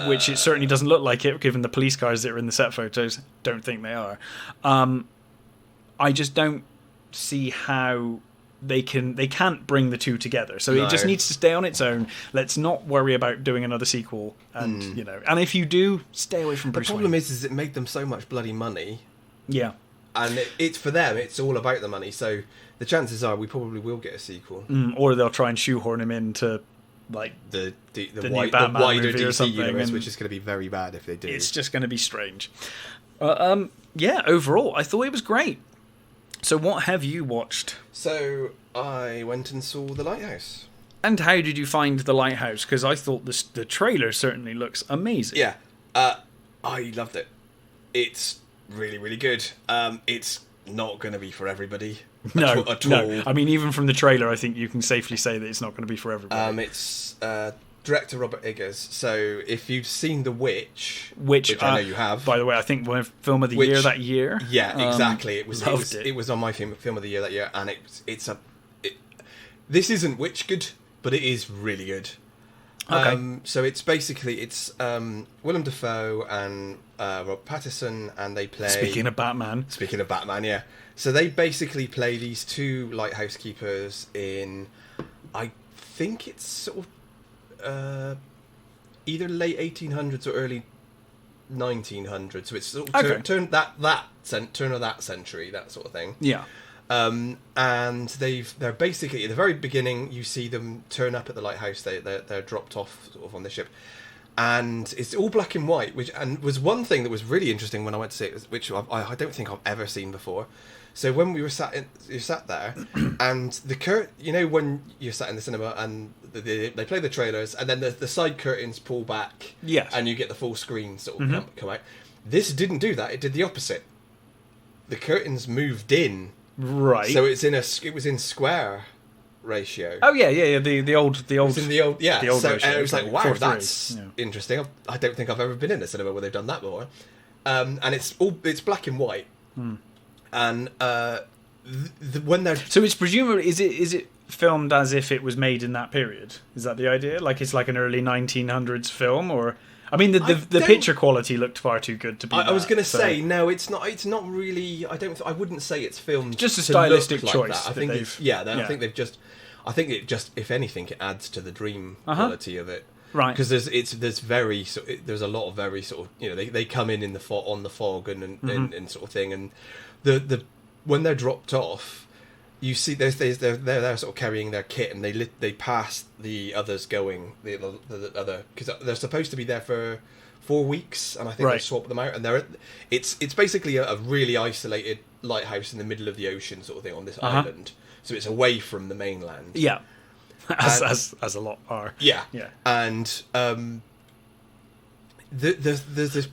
which it certainly doesn't look like it, given the police cars that are in the set photos. Don't think they are. I just don't see how... They can't bring the two together, so it just needs to stay on its own. Let's not worry about doing another sequel, and and if you do, stay away from Bruce Wayne. The problem is it made them so much bloody money. Yeah, and it's for them. It's all about the money. So the chances are we probably will get a sequel, or they'll try and shoehorn him into the wider DC universe, which is going to be very bad if they do. It's just going to be strange. Overall, I thought it was great. So what have you watched? So I went and saw The Lighthouse. And how did you find The Lighthouse? Because I thought the trailer certainly looks amazing. Yeah, I loved it. It's really, really good. It's not going to be for everybody. No, at all. No. I mean, even from the trailer, I think you can safely say that it's not going to be for everybody. It's director Robert Eggers. So if you've seen The Witch, which I know you have, by the way, I think won film of the year that year. Yeah, exactly. It was on my film of the year that year, and this isn't Witch good, but it is really good. Okay. So it's basically Willem Dafoe and Rob Pattinson, and they play. Speaking of Batman, yeah. So they basically play these two lighthouse keepers in, I think it's sort of either late 1800s or early 1900s. So it's sort of turn of that century, that sort of thing. Yeah. And they're basically at the very beginning. You see them turn up at the lighthouse. They're dropped off sort of on the ship, and it's all black and white. Which was one thing that was really interesting when I went to see it, which I don't think I've ever seen before. So when we were sat there, and when you're sat in the cinema and they play the trailers, and then the side curtains pull back, yes, and you get the full screen sort of come out. This didn't do that. It did the opposite. The curtains moved in. Right. So it was in square ratio. Oh yeah. The old. It's in the old, yeah. The old so ratio, it was like, wow, 4:3. that's interesting. I don't think I've ever been in a cinema where they've done that before. And it's black and white, and when they're so it's presumably is it filmed as if it was made in that period? Is that the idea? Like it's like an early 1900s film, or I mean the picture quality looked far too good to be. I was going to say no, it's not. It's not really. I wouldn't say it's filmed. Just a stylistic choice. Like that. I think I think they've just. I think it just, if anything, it adds to the dream quality of it. Right. Because there's a lot of very sort of they come in the on the fog and sort of thing, and the when they're dropped off, you see they're sort of carrying their kit, and they pass the others going the other, because they're supposed to be there for 4 weeks, and I think they swap them out, and it's basically a really isolated lighthouse in the middle of the ocean sort of thing on this island, so it's away from the mainland. Yeah, as a lot are. Yeah. And there's this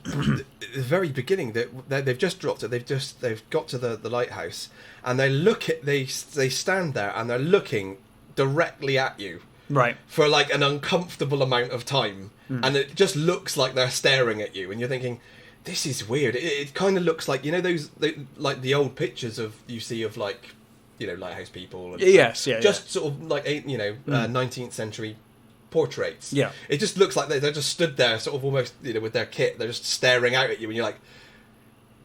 the very beginning that they've just dropped it. They've got to the lighthouse, and they stand there and they're looking directly at you, right, for like an uncomfortable amount of time, and it just looks like they're staring at you, and you're thinking, this is weird. It kind of looks like like the old pictures you see of like lighthouse people. And just sort of like 19th century portraits. Yeah, it just looks like they're just stood there, sort of almost with their kit. They're just staring out at you, and you're like,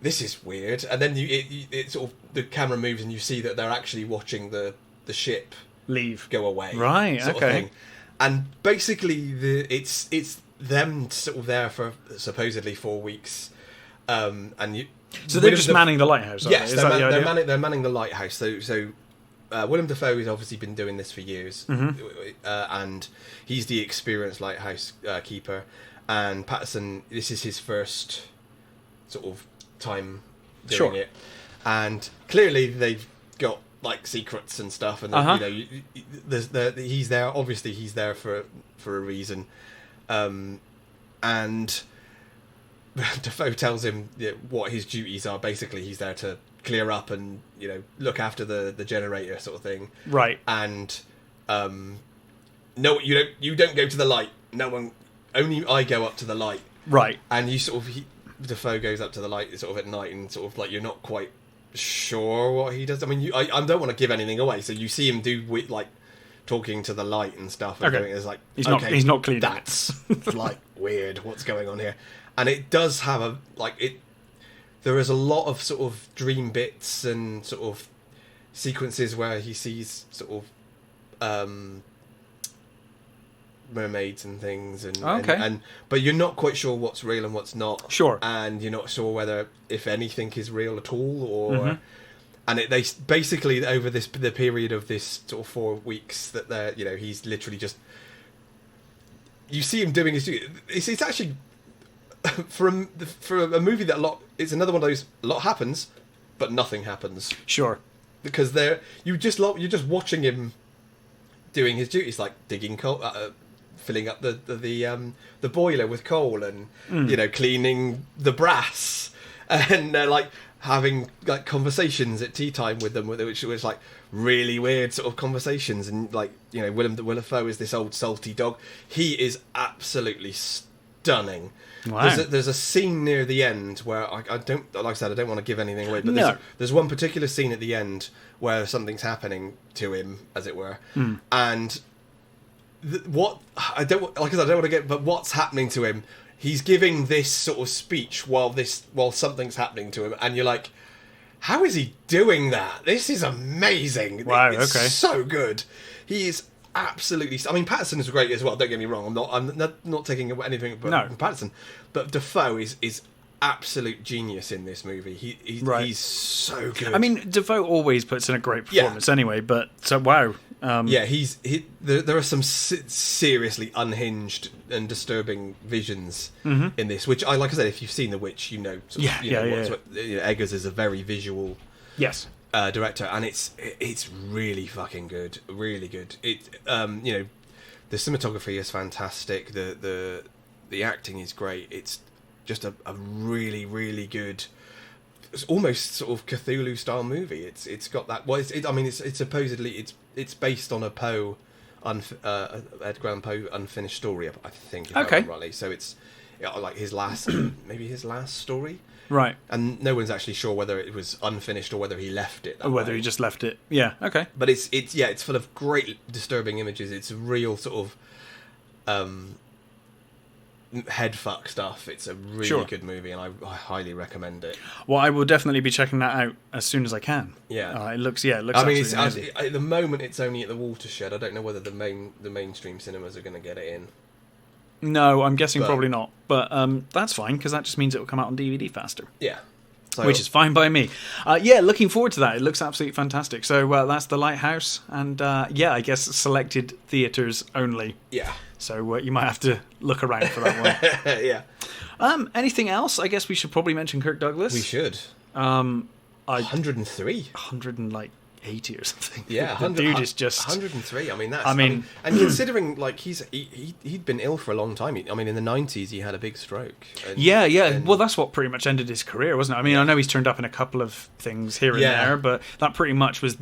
this is weird. And then it sort of the camera moves, and you see that they're actually watching the ship leave, go away. Right. Sort of thing. And basically, it's them sort of there for supposedly 4 weeks, and you. So they're just manning the lighthouse. Yes, they're manning the lighthouse. So Willem Dafoe has obviously been doing this for years, and he's the experienced lighthouse keeper. And Patterson, this is his first sort of time doing it, and clearly they've got like secrets and stuff, and he's there. Obviously, he's there for a reason, and Dafoe tells him what his duties are. Basically, he's there to clear up and look after the generator sort of thing. Right. And no, you don't go to the light. No one, only I go up to the light. Right. And Dafoe goes up to the light sort of at night, and sort of like you're not quite sure what he does. I mean, I don't want to give anything away, so you see him do with like talking to the light and stuff. And doing it. It's like he's not clean. That's like weird. What's going on here? And it does have there is a lot of sort of dream bits and sort of sequences where he sees sort of mermaids and things, and but you're not quite sure what's real and what's not. Sure. And you're not sure whether if anything is real at all, or and they basically over the period of this sort of 4 weeks that they're he's literally just, you see him doing his duty. It's actually for a movie that it's another one of those, a lot happens but nothing happens. Sure. Because you're just watching him doing his duties, like digging coal, filling up the boiler with coal, and cleaning the brass, and like having like conversations at tea time with them, which was like really weird sort of conversations, and like Willem Dafoe is this old salty dog. He is absolutely stunning. Wow. There's a scene near the end where I don't, like I said, I don't want to give anything away, but there's one particular scene at the end where something's happening to him, as it were, and I don't want to get, but what's happening to him? He's giving this sort of speech while something's happening to him, and you're like, how is he doing that? This is amazing. Wow, it's so good. He is absolutely. I mean, Patterson is great as well. Don't get me wrong. I'm not taking anything from Patterson, but Dafoe is absolute genius in this movie. He's so good. I mean, Dafoe always puts in a great performance anyway. But so wow. There are some seriously unhinged and disturbing visions in this. Which like I said, if you've seen The Witch, Eggers is a very visual. Yes. Director, and it's really fucking good, really good. The cinematography is fantastic. The acting is great. It's just a really, really good it's almost sort of Cthulhu style movie. It's got that. Well, it's supposedly it's based on a Poe, Edgar Allan Poe unfinished story. I think. If I remember rightly. So it's like his last, maybe his last story. Right. And no one's actually sure whether it was unfinished or whether he left it. Or whether he just left it. Yeah. Okay. But it's full of great disturbing images. It's a real sort of head fuck stuff. It's a really good movie, and I highly recommend it. Well, I will definitely be checking that out as soon as I can. Yeah. It looks. I mean, at the moment it's only at the Watershed. I don't know whether the mainstream cinemas are going to get it in. No, I'm guessing probably not. But that's fine, because that just means it will come out on DVD faster. Yeah. So, which is fine by me. Looking forward to that. It looks absolutely fantastic. So that's The Lighthouse. And I guess selected theatres only. Yeah. So you might have to look around for that one. Yeah. Anything else? I guess we should probably mention Kirk Douglas. We should. 103. 180 or something. Yeah, the dude is just 103. I mean, and considering like he'd been ill for a long time. I mean, in the 90s he had a big stroke. Well, that's what pretty much ended his career, wasn't it? I mean, I know he's turned up in a couple of things here and there, but that pretty much was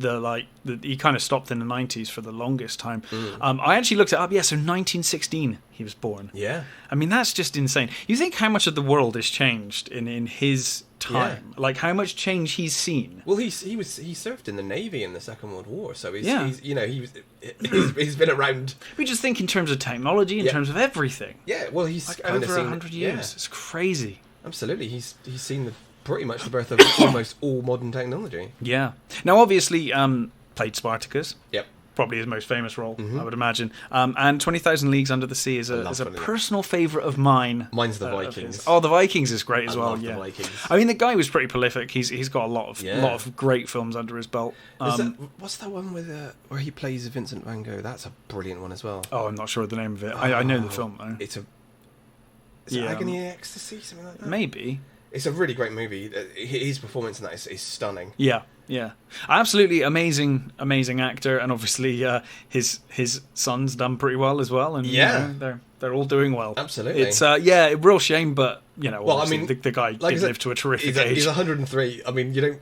he kind of stopped in the 90s for the longest time. I actually looked it up. Yeah, so 1916 he was born. Yeah, I mean that's just insane. You think how much of the world has changed in his time, like how much change he's seen. Well, he served in the Navy in the Second World War, so he's been around. We just think in terms of technology, in terms of everything. Yeah, well, he's like over 100 years. Yeah. It's crazy. Absolutely, he's seen pretty much the birth of almost all modern technology. Yeah. Now, obviously, played Spartacus. Yep. Probably his most famous role, I would imagine. And 20,000 Leagues Under the Sea is a personal favourite of mine. Mine's the Vikings. The Vikings is great as well. I love the Vikings. I mean, the guy was pretty prolific. He's got a lot of great films under his belt. What's that one where he plays Vincent Van Gogh? That's a brilliant one as well. Oh, I'm not sure of the name of it. I know the film though. Is it Agony and Ecstasy, something like that? Maybe. It's a really great movie. His performance in that is stunning. Yeah. Absolutely amazing actor, and obviously his son's done pretty well as well, and they're all doing well. Absolutely. It's a real shame, but I mean the guy did live to a terrific age. He's 103. I mean,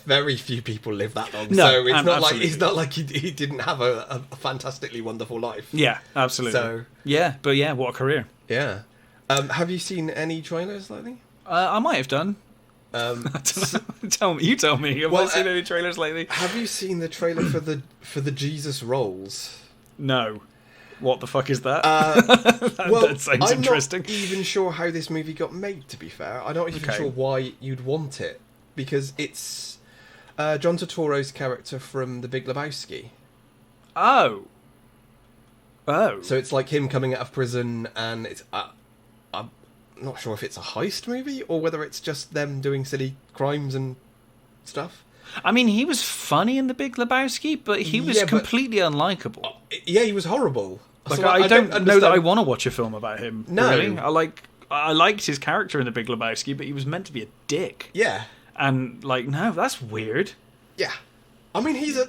very few people live that long, no, so it's not like he didn't have a fantastically wonderful life. Yeah, absolutely. So what a career. Yeah. Have you seen any trailers lately? I might have done. Tell me. Have I seen any trailers lately? Have you seen the trailer for the Jesus Rolls? No. What the fuck is that? That sounds interesting. I'm not even sure how this movie got made, to be fair. I'm not even sure why you'd want it, because it's John Turturro's character from The Big Lebowski. Oh. So it's like him coming out of prison, and it's I'm not sure if it's a heist movie or whether it's just them doing silly crimes and stuff. I mean, he was funny in The Big Lebowski, but he was completely unlikable. Yeah, he was horrible. Like, so I don't know that I want to watch a film about him. No. Really. I liked his character in The Big Lebowski, but he was meant to be a dick. Yeah. And, no, that's weird. Yeah. I mean, he's a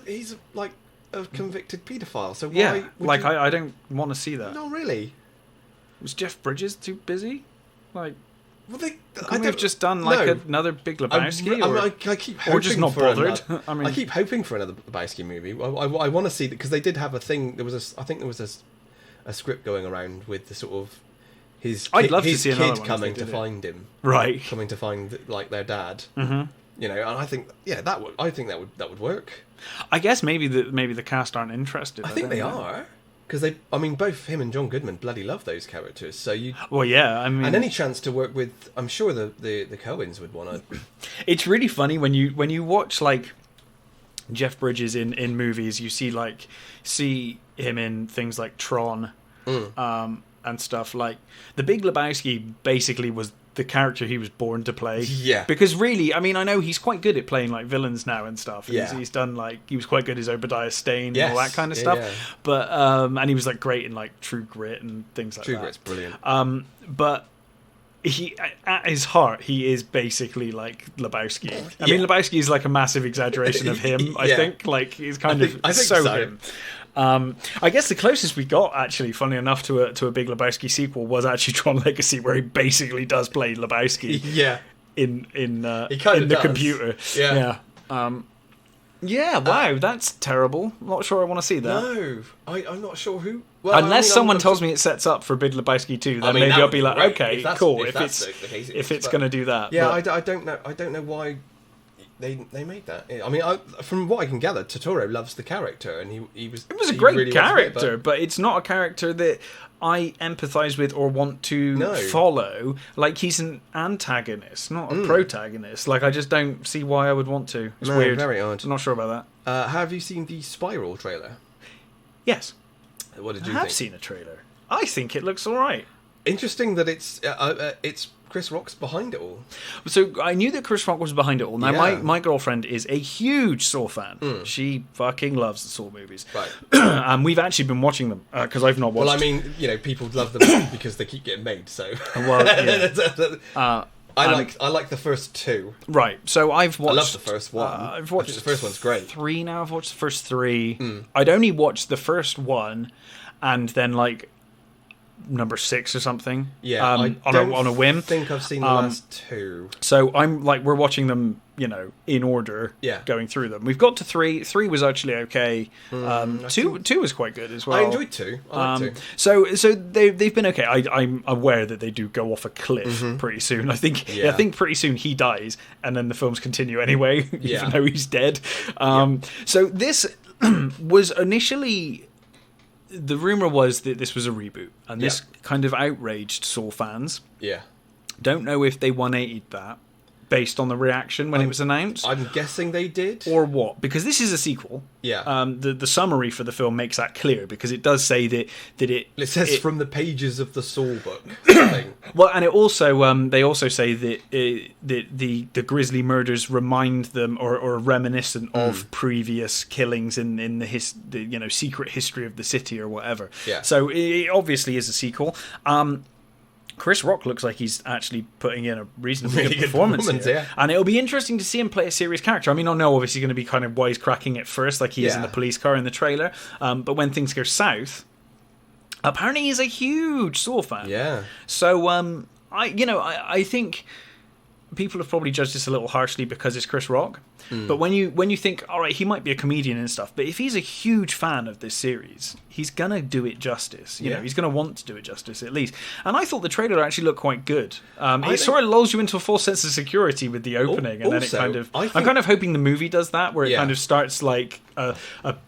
convicted paedophile, so why... Yeah, I don't want to see that. No, really. Was Jeff Bridges too busy? Couldn't we've just done another Big Lebowski? I keep hoping or just not bothered. I keep hoping for another Lebowski movie. I want to see that, because they did have a thing. I think there was a script going around with the sort of his kid coming to find him, right? Coming to find their dad. Mm-hmm. And I think that would work. I guess maybe the cast aren't interested. I think they are. Because both him and John Goodman bloody love those characters. So and any chance to work with, I'm sure the Coens would want to. It's really funny when you watch Jeff Bridges in movies. You see him in things like Tron, and stuff like The Big Lebowski. Basically, was the character he was born to play. Yeah. Because really, I know he's quite good at playing villains now and stuff. And yeah. He's done he was quite good as Obadiah Stane yes. and all that kind of stuff. Yeah. But and he was great in True Grit and things like True that. Grit's brilliant. But he, at his heart, he is basically Lebowski. I mean, Lebowski is a massive exaggeration of him. I think he's kind of so him. I guess the closest we got, actually, funnily enough, to a Big Lebowski sequel was actually Tron Legacy, where he basically does play Lebowski. Yeah. in the does. computer. Yeah. Wow, that's terrible. I'm not sure I want to see that. No, I'm not sure who. Well, Unless someone tells me it sets up for Big Lebowski 2, then maybe I'll be like, okay, cool. If it's going to do that. Yeah, I don't know. I don't know why they made that. I mean, from what I can gather, Totoro loves the character, and he was. It was a great character, but it's not a character that I empathise with or want to follow. Like, he's an antagonist, not a protagonist. Like, I just don't see why I would want to. It's weird. Very odd. I'm not sure about that. Have you seen the Spiral trailer? Yes. What did you think? I have seen a trailer. I think it looks all right. Interesting that it's Chris Rock's behind it all. So I knew that Chris Rock was behind it all. Now, my girlfriend is a huge Saw fan. She fucking loves the Saw movies. Right. And we've actually been watching them, because I've not watched... Well, I mean, people love them because they keep getting made, so... Well, yeah. I like the first two. Right, so I've watched... I love the first one. I've watched the first one's great. 3 now. I've watched the first 3. I'd only watched the first one, and then, like, number 6 or something. Yeah, on a whim. I think I've seen the last 2. So I'm like, we're watching them, in order. Yeah. Going through them. We've got to 3. 3 was actually okay. 2 was quite good as well. I enjoyed 2. I liked 2. So they've been okay. I'm aware that they do go off a cliff pretty soon. I think pretty soon he dies, and then the films continue anyway, even though he's dead. So this was initially. The rumour was that this was a reboot, and this kind of outraged Saw fans. Yeah. Don't know if they 180'd that based on the reaction when it was announced. I'm guessing they did. Or what? Because this is a sequel. Yeah. The summary for the film makes that clear, because it does say that it... It says from the pages of the Saw book. Well, and it also they also say that the grisly murders remind them or are reminiscent of previous killings in the secret history of the city or whatever. Yeah. So it obviously is a sequel. Chris Rock looks like he's actually putting in a reasonably good performance here. Yeah. And it'll be interesting to see him play a serious character. I mean, I know obviously going to be kind of wisecracking at first, like he is in the police car in the trailer. But when things go south, apparently he's a huge Saw fan. Yeah. So I think people have probably judged this a little harshly because it's Chris Rock. But when you think, all right, he might be a comedian and stuff, but if he's a huge fan of this series, he's gonna do it justice. You know, he's gonna want to do it justice at least. And I thought the trailer actually looked quite good. It sort of lulls you into a false sense of security with the opening, and then it kind of. I'm kind of hoping the movie does that, where it kind of starts like a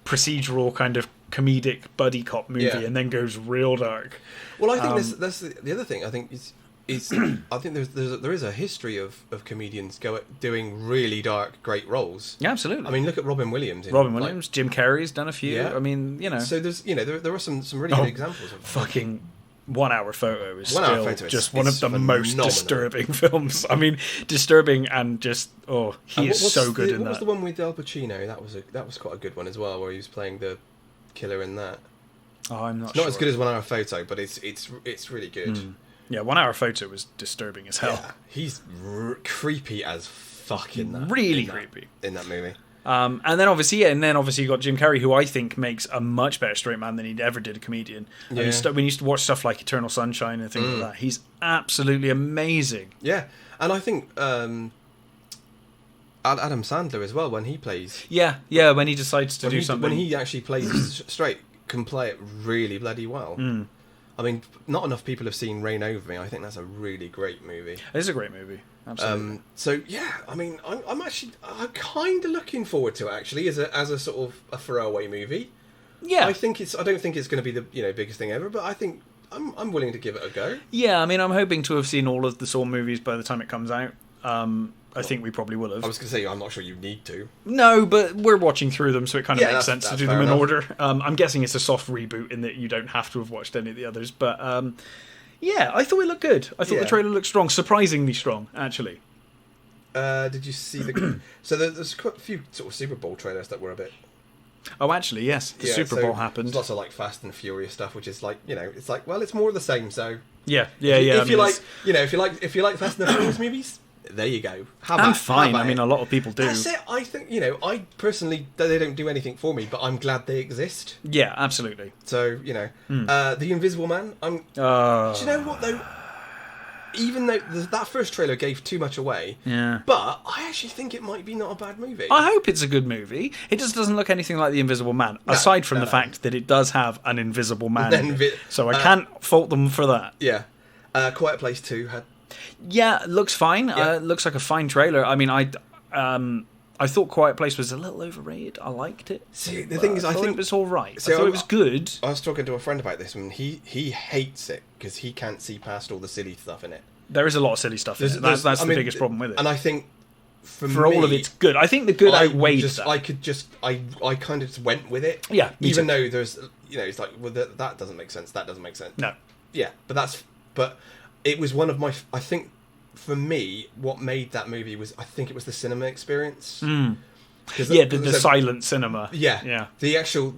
procedural kind of comedic buddy cop movie, and then goes real dark. Well, I think that's the other thing. I think I think there is a history of comedians doing really dark, great roles. Yeah, absolutely. I mean, look at Robin Williams. Jim Carrey's done a few. Yeah. I mean, So there's there are some really good examples of fucking 1 Hour Photo is just one of the most disturbing films. I mean, disturbing and just he is so good in that. What was the one with Al Pacino? That was quite a good one as well, where he was playing the killer in that. Oh, I'm not. It's not as good as 1 Hour Photo, but it's really good. Yeah, 1 Hour Photo was disturbing as hell. Yeah, he's creepy as fuck in that. Really creepy in that movie. And then obviously you got Jim Carrey, who I think makes a much better straight man than he ever did a comedian. Yeah. When you used to watch stuff like Eternal Sunshine and things like that, he's absolutely amazing. Yeah, and I think Adam Sandler as well, when he plays. Yeah, when he decides to do something. When he actually plays straight, can play it really bloody well. I mean, not enough people have seen Reign Over Me. I think that's a really great movie. It is a great movie, absolutely. So yeah, I mean, I'm kind of looking forward to it actually as a sort of a throwaway movie. Yeah, I don't think it's going to be the biggest thing ever, but I think I'm willing to give it a go. Yeah, I mean, I'm hoping to have seen all of the Saw movies by the time it comes out. I think we probably will have. I was going to say, I'm not sure you need to. No, but we're watching through them, so it kind of makes sense to do them in order. I'm guessing it's a soft reboot in that you don't have to have watched any of the others. But I thought it looked good. I thought the trailer looked strong, surprisingly strong, actually. Did you see the... So there's quite a few sort of Super Bowl trailers that were a bit... Oh, actually, yes. The Super Bowl happened. There's lots of like Fast and Furious stuff, which is like, it's like, well, it's more of the same, so... Yeah. If you like Fast and Furious movies... There you go. I'm fine. I mean, a lot of people do. That's it. I think, I personally, they don't do anything for me, but I'm glad they exist. Yeah, absolutely. So, The Invisible Man, do you know what, though? even though that first trailer gave too much away, but I actually think it might be not a bad movie. I hope it's a good movie. It just doesn't look anything like The Invisible Man, aside from the fact that it does have an Invisible Man. So I can't fault them for that. Yeah. Quiet Place 2 had... Yeah, looks fine. Looks like a fine trailer. I mean, I thought Quiet Place was a little overrated. I liked it. See, the thing is, I think it was all right. I thought it was good. I was talking to a friend about this, and he hates it because he can't see past all the silly stuff in it. There is a lot of silly stuff in it. That's the biggest problem with it. And I think for me, all of it's good. I think the good outweighed that. I kind of just went with it. Yeah, even though there's, it's like, well, that doesn't make sense. That doesn't make sense. No. Yeah, but it was one of my. I think for me, what made that movie was, I think it was the cinema experience. The silent cinema. Yeah. The actual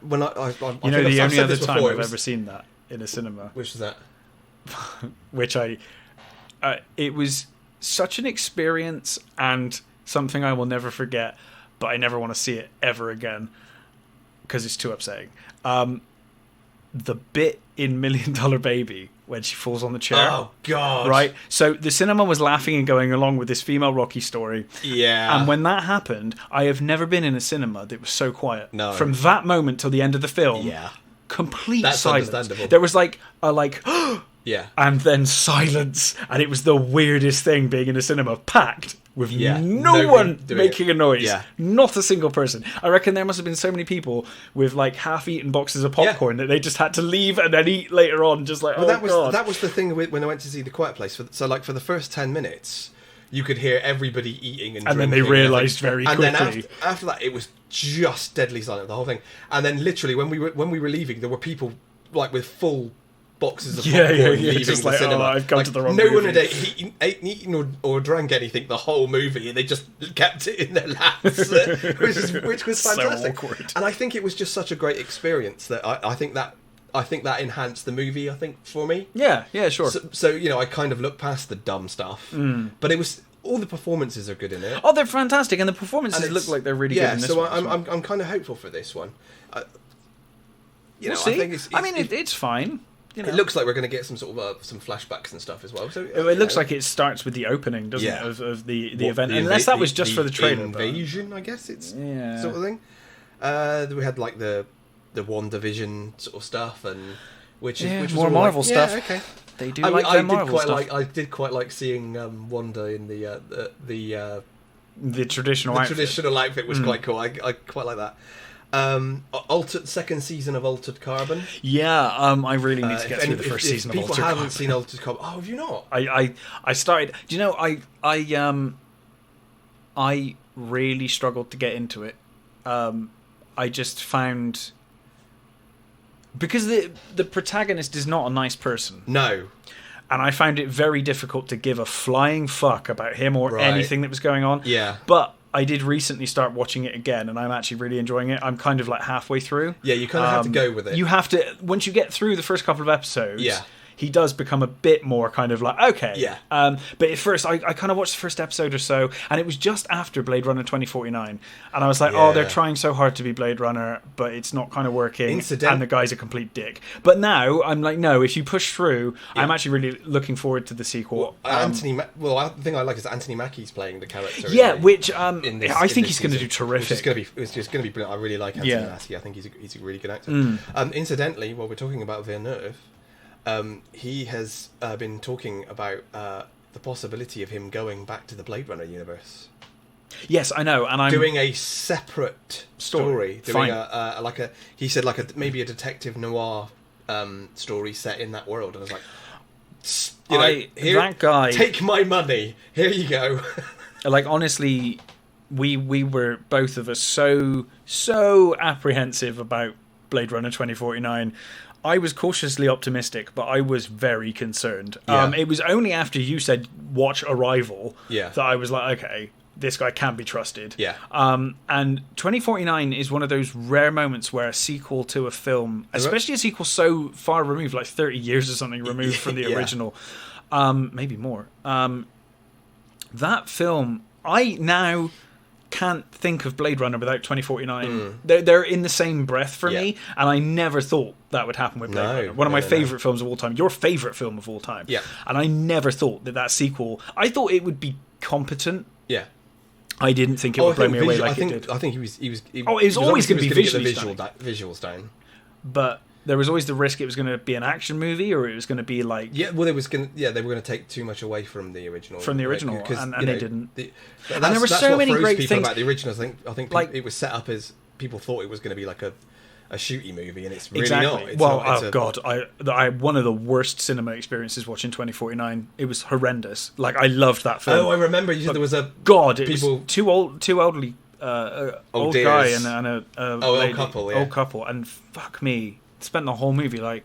when I the only other time I've ever seen that in a cinema. Which was that? Which it was such an experience and something I will never forget, but I never want to see it ever again because it's too upsetting. The bit in $1 Million Baby when she falls on the chair. Oh God! Right. So the cinema was laughing and going along with this female Rocky story. Yeah. And when that happened, I have never been in a cinema that was so quiet. No. From that moment till the end of the film. Yeah. Complete That's silence. Understandable. There was like yeah, and then silence, and it was the weirdest thing being in a cinema packed with no one making a noise. Yeah. Not a single person. I reckon there must have been so many people with like half-eaten boxes of popcorn that they just had to leave and then eat later on. Just like, God. That was the thing when I went to see The Quiet Place. So like for the first 10 minutes, you could hear everybody eating and drinking. And then they realised very quickly. And then after that, it was just deadly silent, the whole thing. And then literally, when we were leaving, there were people like with full boxes of popcorn leaving just the like, cinema. I've come to the wrong movie. movie. No one had eaten or drank anything the whole movie, and they just kept it in their laps, which was fantastic. So awkward. And I think it was just such a great experience that I think that enhanced the movie. I think for me, yeah, sure. So I kind of looked past the dumb stuff, but it was. All the performances are good in it. Oh, they're fantastic, and the performances look like they're really good in this one. Yeah, so I'm kind of hopeful for this one. We'll see. It's fine. It looks like we're going to get some sort of some flashbacks and stuff as well. So it looks like it starts with the opening, doesn't it, of the event? Unless that was just for the trailer. Invasion, I guess it's sort of thing. We had like the WandaVision sort of stuff, and which is more Marvel stuff. Yeah, okay. They do their Marvel stuff. I did quite like seeing Wanda in the traditional outfit. Traditional outfit was quite cool. I quite like that. Second season of Altered Carbon. Yeah, I really need to get through the first season of Altered Carbon. People haven't seen Altered Carbon. Oh, have you not? I started. Do you know? I really struggled to get into it. I just found. Because the protagonist is not a nice person. No. And I found it very difficult to give a flying fuck about him or anything that was going on. Yeah. But I did recently start watching it again, and I'm actually really enjoying it. I'm kind of like halfway through. Yeah, you kind of have to go with it. You have to... Once you get through the first couple of episodes... Yeah. He does become a bit more kind of like, okay. Yeah. But at first, I kind of watched the first episode or so, and it was just after Blade Runner 2049. And I was like, they're trying so hard to be Blade Runner, but it's not kind of working. And the guy's a complete dick. But now, I'm like, no, if you push through, I'm actually really looking forward to the sequel. The thing I like is Anthony Mackie's playing the character. Yeah, which I think he's going to do terrific. It's just going to be brilliant. I really like Anthony Mackie. I think he's a really good actor. Incidentally, while we're talking about Villeneuve... he has been talking about the possibility of him going back to the Blade Runner universe. Yes, I know, and I'm doing a separate story. Doing Fine. He said maybe a detective noir story set in that world, and I was like, that guy, take my money. Here you go. Like honestly, we were both of us so apprehensive about Blade Runner 2049. I was cautiously optimistic, but I was very concerned. Yeah. It was only after you said watch Arrival that I was like, okay, this guy can't be trusted. Yeah. And 2049 is one of those rare moments where a sequel to a film, especially a sequel so far removed, like 30 years or something removed from the original, maybe more. That film, I now can't think of Blade Runner without 2049. They're in the same breath for me, and I never thought that would happen with Blade Runner. One of my favourite films of all time. Your favourite film of all time. Yeah. And I never thought that sequel... I thought it would be competent. Yeah. I didn't think it would blow me away like it did. I think it was always going to be visually visuals down. But there was always the risk it was going to be an action movie, or it was going to be like... Yeah, well, they were going to take too much away from the original. And they didn't. And there were so many great things about the originals. I think like, it was set up as people thought it was going to be like a shooty movie, and it's really not. It's one of the worst cinema experiences watching 2049. It was horrendous. Like, I loved that film. Oh, I remember you said there was a... God, it was two elderly... old guy and a old couple, old couple, and fuck me, spent the whole movie like,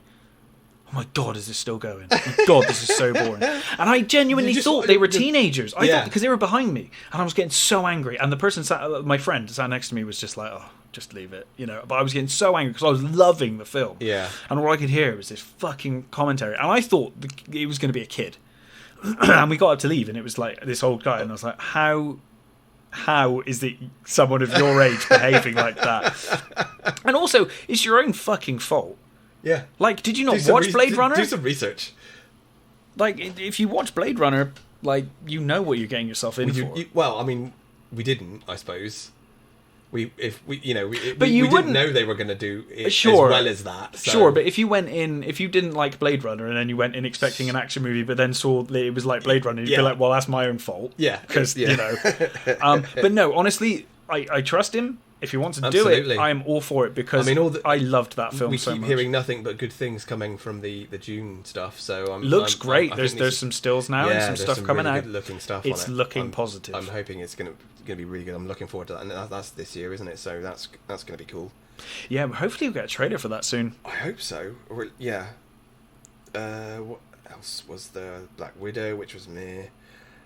oh my god, is this still going? Oh my god, this is so boring. And I genuinely thought they were teenagers. I thought, because they were behind me, and I was getting so angry. And the person my friend sat next to me was just like, oh, just leave it, you know. But I was getting so angry because I was loving the film. Yeah. And all I could hear was this fucking commentary, and I thought it was going to be a kid. And we got up to leave, and it was like this old guy, and I was like, how is it someone of your age behaving like that? And also, it's your own fucking fault. Yeah. Like, did you not watch Blade Runner? Do some research. Like, if you watch Blade Runner, like, you know what you're getting yourself in for. Well, I mean, we didn't, I suppose. We didn't know they were going to do it as well as that. So. Sure, but if you didn't like Blade Runner and then you went in expecting an action movie, but then saw that it was like Blade Runner, you'd be like, well, that's my own fault. Yeah. Because, you know. But no, honestly, I trust him. If he wants to do it, I am all for it, because I loved that film so much. We keep hearing nothing but good things coming from the Dune stuff, so looks great. There's some stills now and some stuff coming really out. Good looking stuff. It's looking positive. I'm hoping it's going to be really good. I'm looking forward to that, and that's this year, isn't it? So that's going to be cool. Yeah, hopefully we'll get a trailer for that soon. I hope so. Yeah. What else was there? Black Widow, which was meh.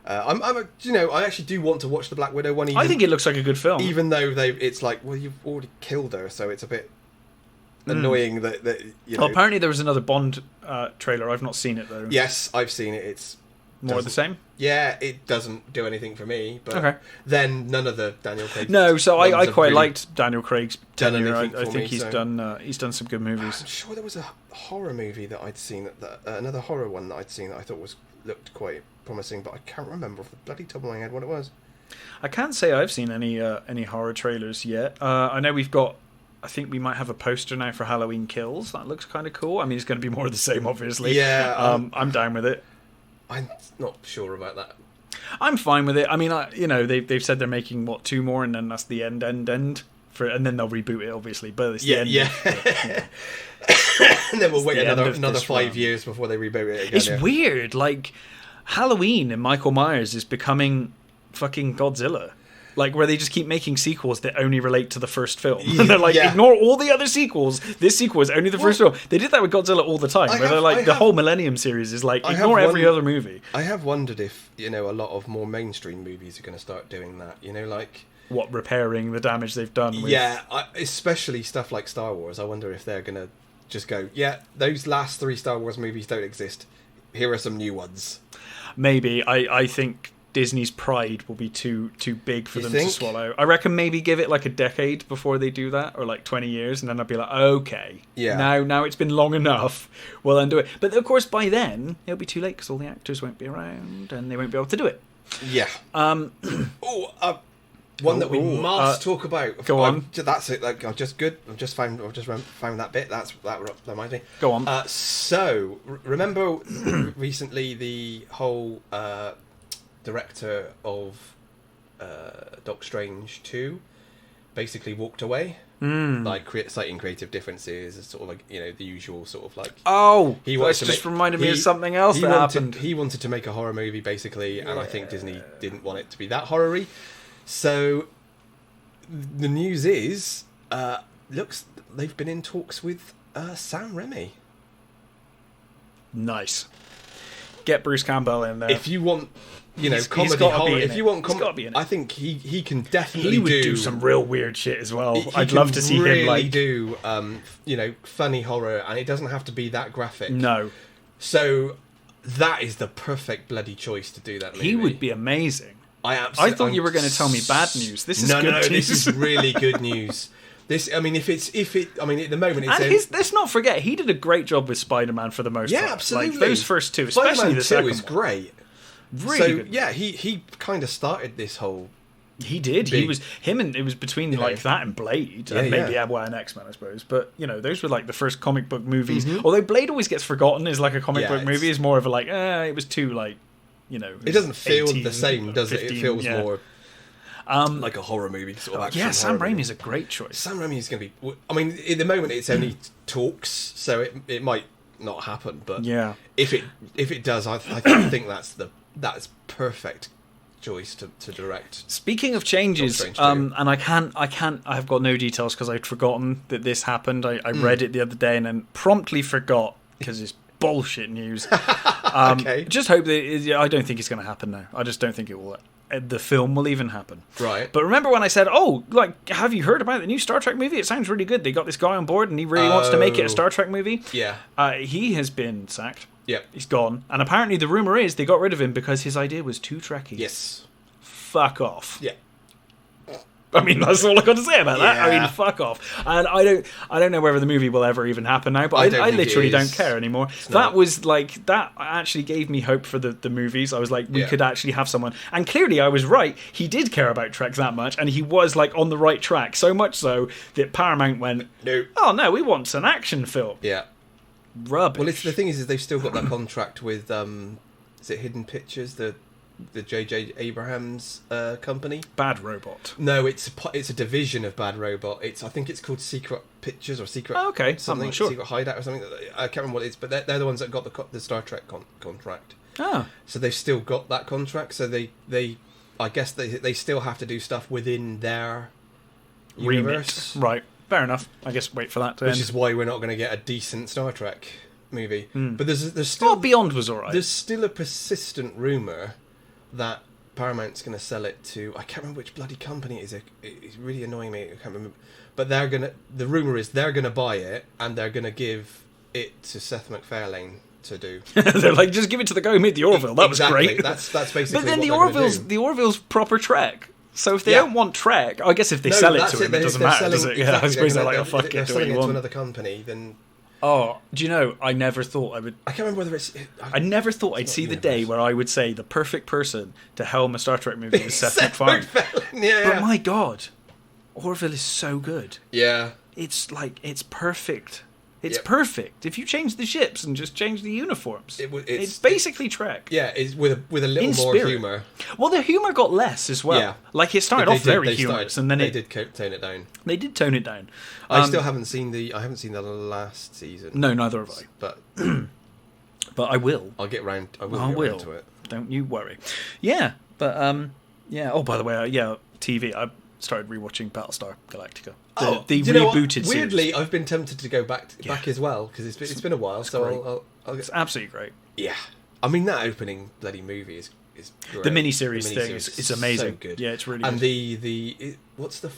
I actually do want to watch the Black Widow one. I think it looks like a good film, even though it's like, well, you've already killed her, so it's a bit annoying that you know. Well, apparently there was another Bond trailer. I've not seen it though. Yes, I've seen it. It's more of the same. Yeah, it doesn't do anything for me. But then none of the Daniel Craig. No, so I quite liked Daniel Craig's tenure. I think he's so. He's done some good movies. I'm sure there was a horror movie that I'd seen another horror one that I'd seen that I thought looked quite promising, but I can't remember off the bloody top of my head what it was. I can't say I've seen any horror trailers yet. I know I think we might have a poster now for Halloween Kills. That looks kind of cool. I mean, it's going to be more of the same, obviously. Yeah. I'm down with it. I'm not sure about that. I'm fine with it. I mean, they've said they're making 2 more, and then that's the end, and then they'll reboot it, obviously. But it's the end. Yeah. And then we'll wait another 5 years before they reboot it again. It's weird. Like, Halloween and Michael Myers is becoming fucking Godzilla. Like, where they just keep making sequels that only relate to the first film. And they're like, ignore all the other sequels. This sequel is only the first film. They did that with Godzilla all the time. The whole Millennium series is like, ignore every other movie. I have wondered if, a lot of more mainstream movies are going to start doing that. Like... What, repairing the damage they've done? Especially stuff like Star Wars. I wonder if they're going to just go, those last 3 Star Wars movies don't exist. Here are some new ones. Maybe. I think Disney's pride will be too big for them to swallow. I reckon maybe give it like a decade before they do that, or like 20 years, and then I'll be like, okay, now it's been long enough, we'll then do it. But of course, by then it'll be too late because all the actors won't be around and they won't be able to do it. Yeah. One that we must talk about. Go on. That's it. Like, I've just found that bit. That reminds me. Go on. So remember recently the whole director of Doctor Strange 2 basically walked away. Like citing creative differences, sort of like the usual sort of like. Oh, that's just reminded me of something else that happened. He wanted to make a horror movie basically, and I think Disney didn't want it to be that horror-y. So the news is, they've been in talks with Sam Raimi. Nice. Get Bruce Campbell in there. If you want, comedy horror. If you want comedy, I think he can definitely. He would do some real weird shit as well. I'd love to see him like do funny horror, and it doesn't have to be that graphic. No. So that is the perfect bloody choice to do that movie. He would be amazing. I thought you were going to tell me bad news. This is good news. This is really good news. This, I mean, at the moment, let's not forget, he did a great job with Spider-Man for the most part. Yeah, absolutely. Like, those first two, especially the second one. is great. Really good. Yeah, he kind of started this whole. He did. It was between like that and Blade, and maybe and X-Men, I suppose. But those were like the first comic book movies. Mm-hmm. Although Blade always gets forgotten as like a comic book movie, is more of a like, it was too like, It doesn't feel the same, does it? It feels more. Like a horror movie sort of action. Yeah, Sam Raimi's a great choice. Sam Raimi is going to be. I mean, at the moment it's only talks, so it might not happen. But if it does, I think that's perfect choice to direct. Speaking of changes, and I've got no details because I'd forgotten that this happened. I read it the other day and then promptly forgot because it's bullshit news. Okay. Just hope that I don't think it's going to happen now. I just don't think it will. The film will even happen. Right. But remember when I said, have you heard about the new Star Trek movie? It sounds really good. They got this guy on board and he really wants to make it a Star Trek movie. Yeah. He has been sacked. Yeah. He's gone. And apparently the rumour is they got rid of him because his idea was too Trekky. Yes. Fuck off. Yeah. I mean, that's all I got to say about that. I mean, fuck off. And I don't know whether the movie will ever even happen now, but I literally don't care anymore. That was like, that actually gave me hope for the movies. I was like, we could actually have someone. And clearly I was right. He did care about Trek that much, and he was like on the right track. So much so that Paramount went, no. Oh no, we want an action film. Yeah. Rubbish. Well, the thing is they've still got that contract with, is it Hidden Pictures, the J.J. Abrams company? Bad Robot. No, it's a division of Bad Robot. I think it's called Secret Pictures or Secret. Oh, okay, something. I'm not sure. Secret Hideout or something. I can't remember what it is, but they're the ones that got the Star Trek contract. Oh. So they've still got that contract. So they I guess they still have to do stuff within their universe. Remit. Right. Fair enough. I guess wait for that to end. Which is why we're not going to get a decent Star Trek movie. But there's still Beyond was alright. There's still a persistent rumor that Paramount's going to sell it to, I can't remember which bloody company it is. It's really annoying me. I can't remember. But the rumor is they're going to buy it and they're going to give it to Seth MacFarlane to do. They're like, just give it to the guy who made the Orville. That was great. That's basically. But then the Orville's proper Trek. So if they don't want Trek, I guess if they sell it to him, it doesn't matter, does it? Exactly, I suppose they're like, fuck it, they're selling it to another company, then. Oh, do you know, I never thought I would... I can't remember whether it's... I never thought I'd see the day where I would say the perfect person to helm a Star Trek movie is Seth MacFarlane. But my God, Orville is so good. Yeah. It's like, it's perfect. It's perfect. If you change the ships and just change the uniforms, it's basically Trek. Yeah, it's with a little more humour. Well, the humour got less as well. Yeah. Like it started off very humorous, and then they did tone it down. They did tone it down. I still haven't seen the last season. No, neither have I. But but I will. I'll get round. I will get round to it. Don't you worry. Yeah, but yeah. Oh, by the way, TV. I started rewatching Battlestar Galactica. The rebooted series. Weirdly, I've been tempted to go back as well because it's been a while. So it's absolutely great. Yeah, I mean that opening bloody movie is great. The miniseries thing is amazing. So good. Yeah, it's really and good. What's the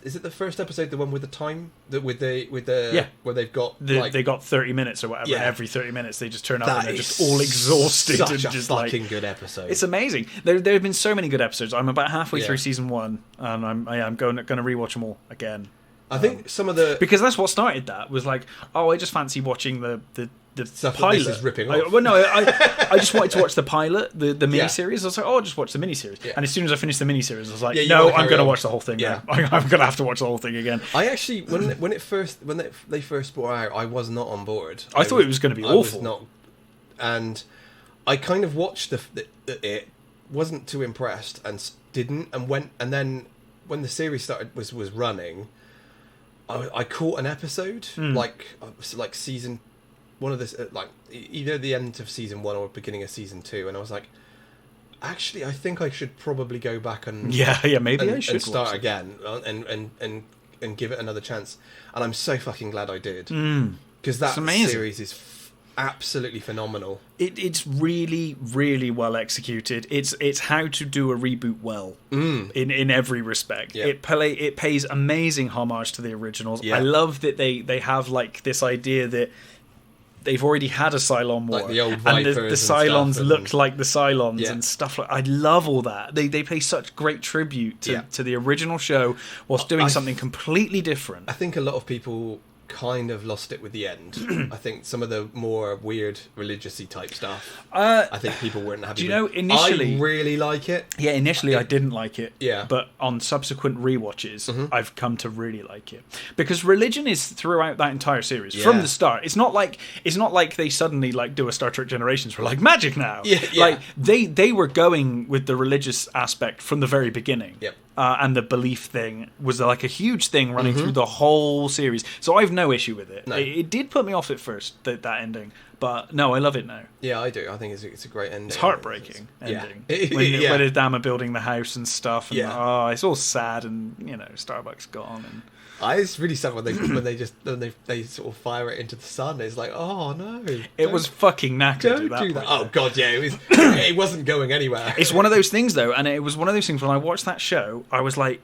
is it the first episode, the one with the time where they've got they got 30 minutes or whatever, and every 30 minutes they just turn up and they're just all exhausted. Such and a just fucking good episode. It's amazing. There have been so many good episodes. I'm about halfway through season 1 and I'm going to rewatch them all again. I think some of the... Because that's what started that, was like, I just fancy watching the pilot. This is ripping off. I just wanted to watch the pilot, the miniseries. I was like, I'll just watch the miniseries. Yeah. And as soon as I finished the miniseries, I was like, no, I'm going to watch the whole thing. Yeah. I'm going to have to watch the whole thing again. I actually, when they first brought out, I was not on board. I thought it was going to be awful. Was not, and I kind of watched it, wasn't too impressed, and didn't, and went, and then when the series was running, I caught an episode like season one of this like either the end of season 1 or beginning of season 2, and I was like, actually, I think I should probably go back and maybe I should and start again and give it another chance. And I'm so fucking glad I did because that series is absolutely phenomenal. It's really, really well executed. It's how to do a reboot well in every respect. Yeah. It pays amazing homage to the originals. Yeah. I love that they have like this idea that they've already had a Cylon war, like the old and the Vipers Cylons and looked like the Cylons Yeah. and stuff like. I love all that. They pay such great tribute to the original show whilst doing something completely different. I think a lot of people kind of lost it with the end. I think some of the more weird religious-y type stuff, I think people weren't happy. Do you know, initially I really like it. Yeah, initially I didn't like it. Yeah. But on subsequent rewatches, I've come to really like it. Because religion is throughout that entire series. From the start. It's not like they suddenly like do a Star Trek Generations where like magic now. Yeah. Like they were going with the religious aspect from the very beginning. Yep. And the belief thing was like a huge thing running through the whole series. So I've no issue with it. No. It did put me off at first, that ending. But no, I love it now. Yeah, I do. I think it's a great ending. It's heartbreaking ending. Yeah. When the dam are building the house and stuff. And, Yeah. it's all sad and, Starbucks gone. And It's really sad when they sort of fire it into the sun. It's like, oh no. It was fucking knackered. Don't do that. Oh god, yeah. It wasn't going anywhere. It's one of those things though, and it was one of those things when I watched that show, I was like,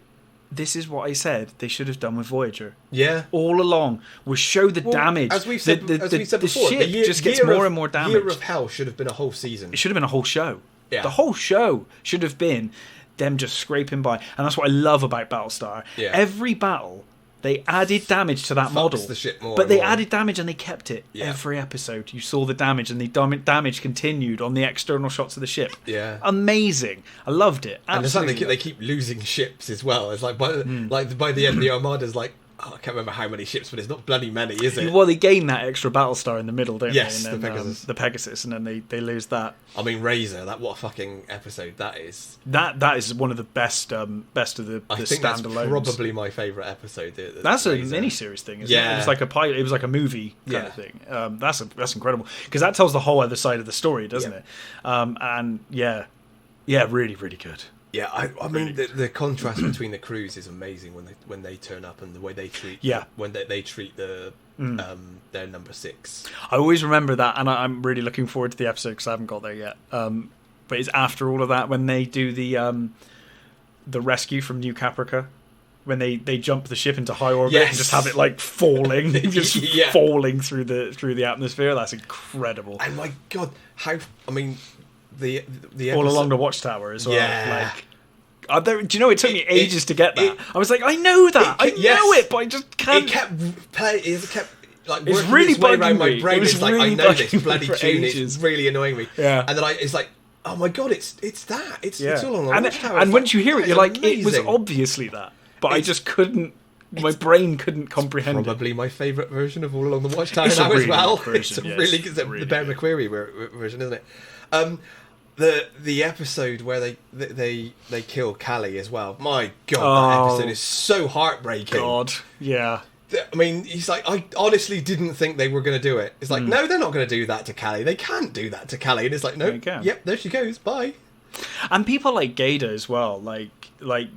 this is what I said they should have done with Voyager. Yeah. All along was show the damage. As we've said, before, the ship just gets more and more damaged. Year of Hell should have been a whole season. It should have been a whole show. Yeah. The whole show should have been them just scraping by, and that's what I love about Battlestar. Yeah. Every battle, they added damage to that model, the ship more but and they more. added damage and they kept it. Yeah. Every episode, you saw the damage, and the damage continued on the external shots of the ship. Yeah. Amazing. I loved it. And it's like Absolutely. they keep losing ships as well. It's like by the end, the Armada's like, I can't remember how many ships, but it's not bloody many, is it? Well, they gain that extra Battlestar in the middle, don't Yes, they? And the then, Pegasus. The Pegasus, and then they lose that. I mean, Razor. What a fucking episode that is. That is one of the best of the I think that's standalones. probably my favourite episode. That's a Razor. mini-series thing, isn't it? Yeah. It was like a pilot. It was like a movie kind of thing. That's incredible because that tells the whole other side of the story, doesn't it? And really, really good. Yeah, I mean the contrast between the crews is amazing when they turn up and the way they treat when they treat the their number 6. I always remember that, and I'm really looking forward to the episode because I haven't got there yet. But it's after all of that when they do the rescue from New Caprica. When they jump the ship into high orbit and just have it like falling, falling through the atmosphere. That's incredible. And my god, the all episode, along the watchtower as well. Yeah. Like, do you know it took me ages to get that? I was like, I know that, I know it, but I just can't. It kept like it's working really its way around bugging my me. brain. It was It's like really I know this bugging me bloody for tune. ages. It's really annoying me. Yeah. And then it's like, oh my god, it's that. It's all along the and watchtower. and It's once like, you hear it, that you're is like, it was amazing. obviously that, but I just couldn't. My brain couldn't comprehend it. Probably my favourite version of All Along the Watchtower It's a now really as well. good version, It's really good. really The Bear good. McQuarrie version, isn't it? The episode where they kill Callie as well. My god, that episode is so heartbreaking. God, yeah. I mean, he's like, I honestly didn't think they were going to do it. It's like, no, they're not going to do that to Callie. They can't do that to Callie. And it's like, no, yep, there she goes. Bye. And people like Gator as well, like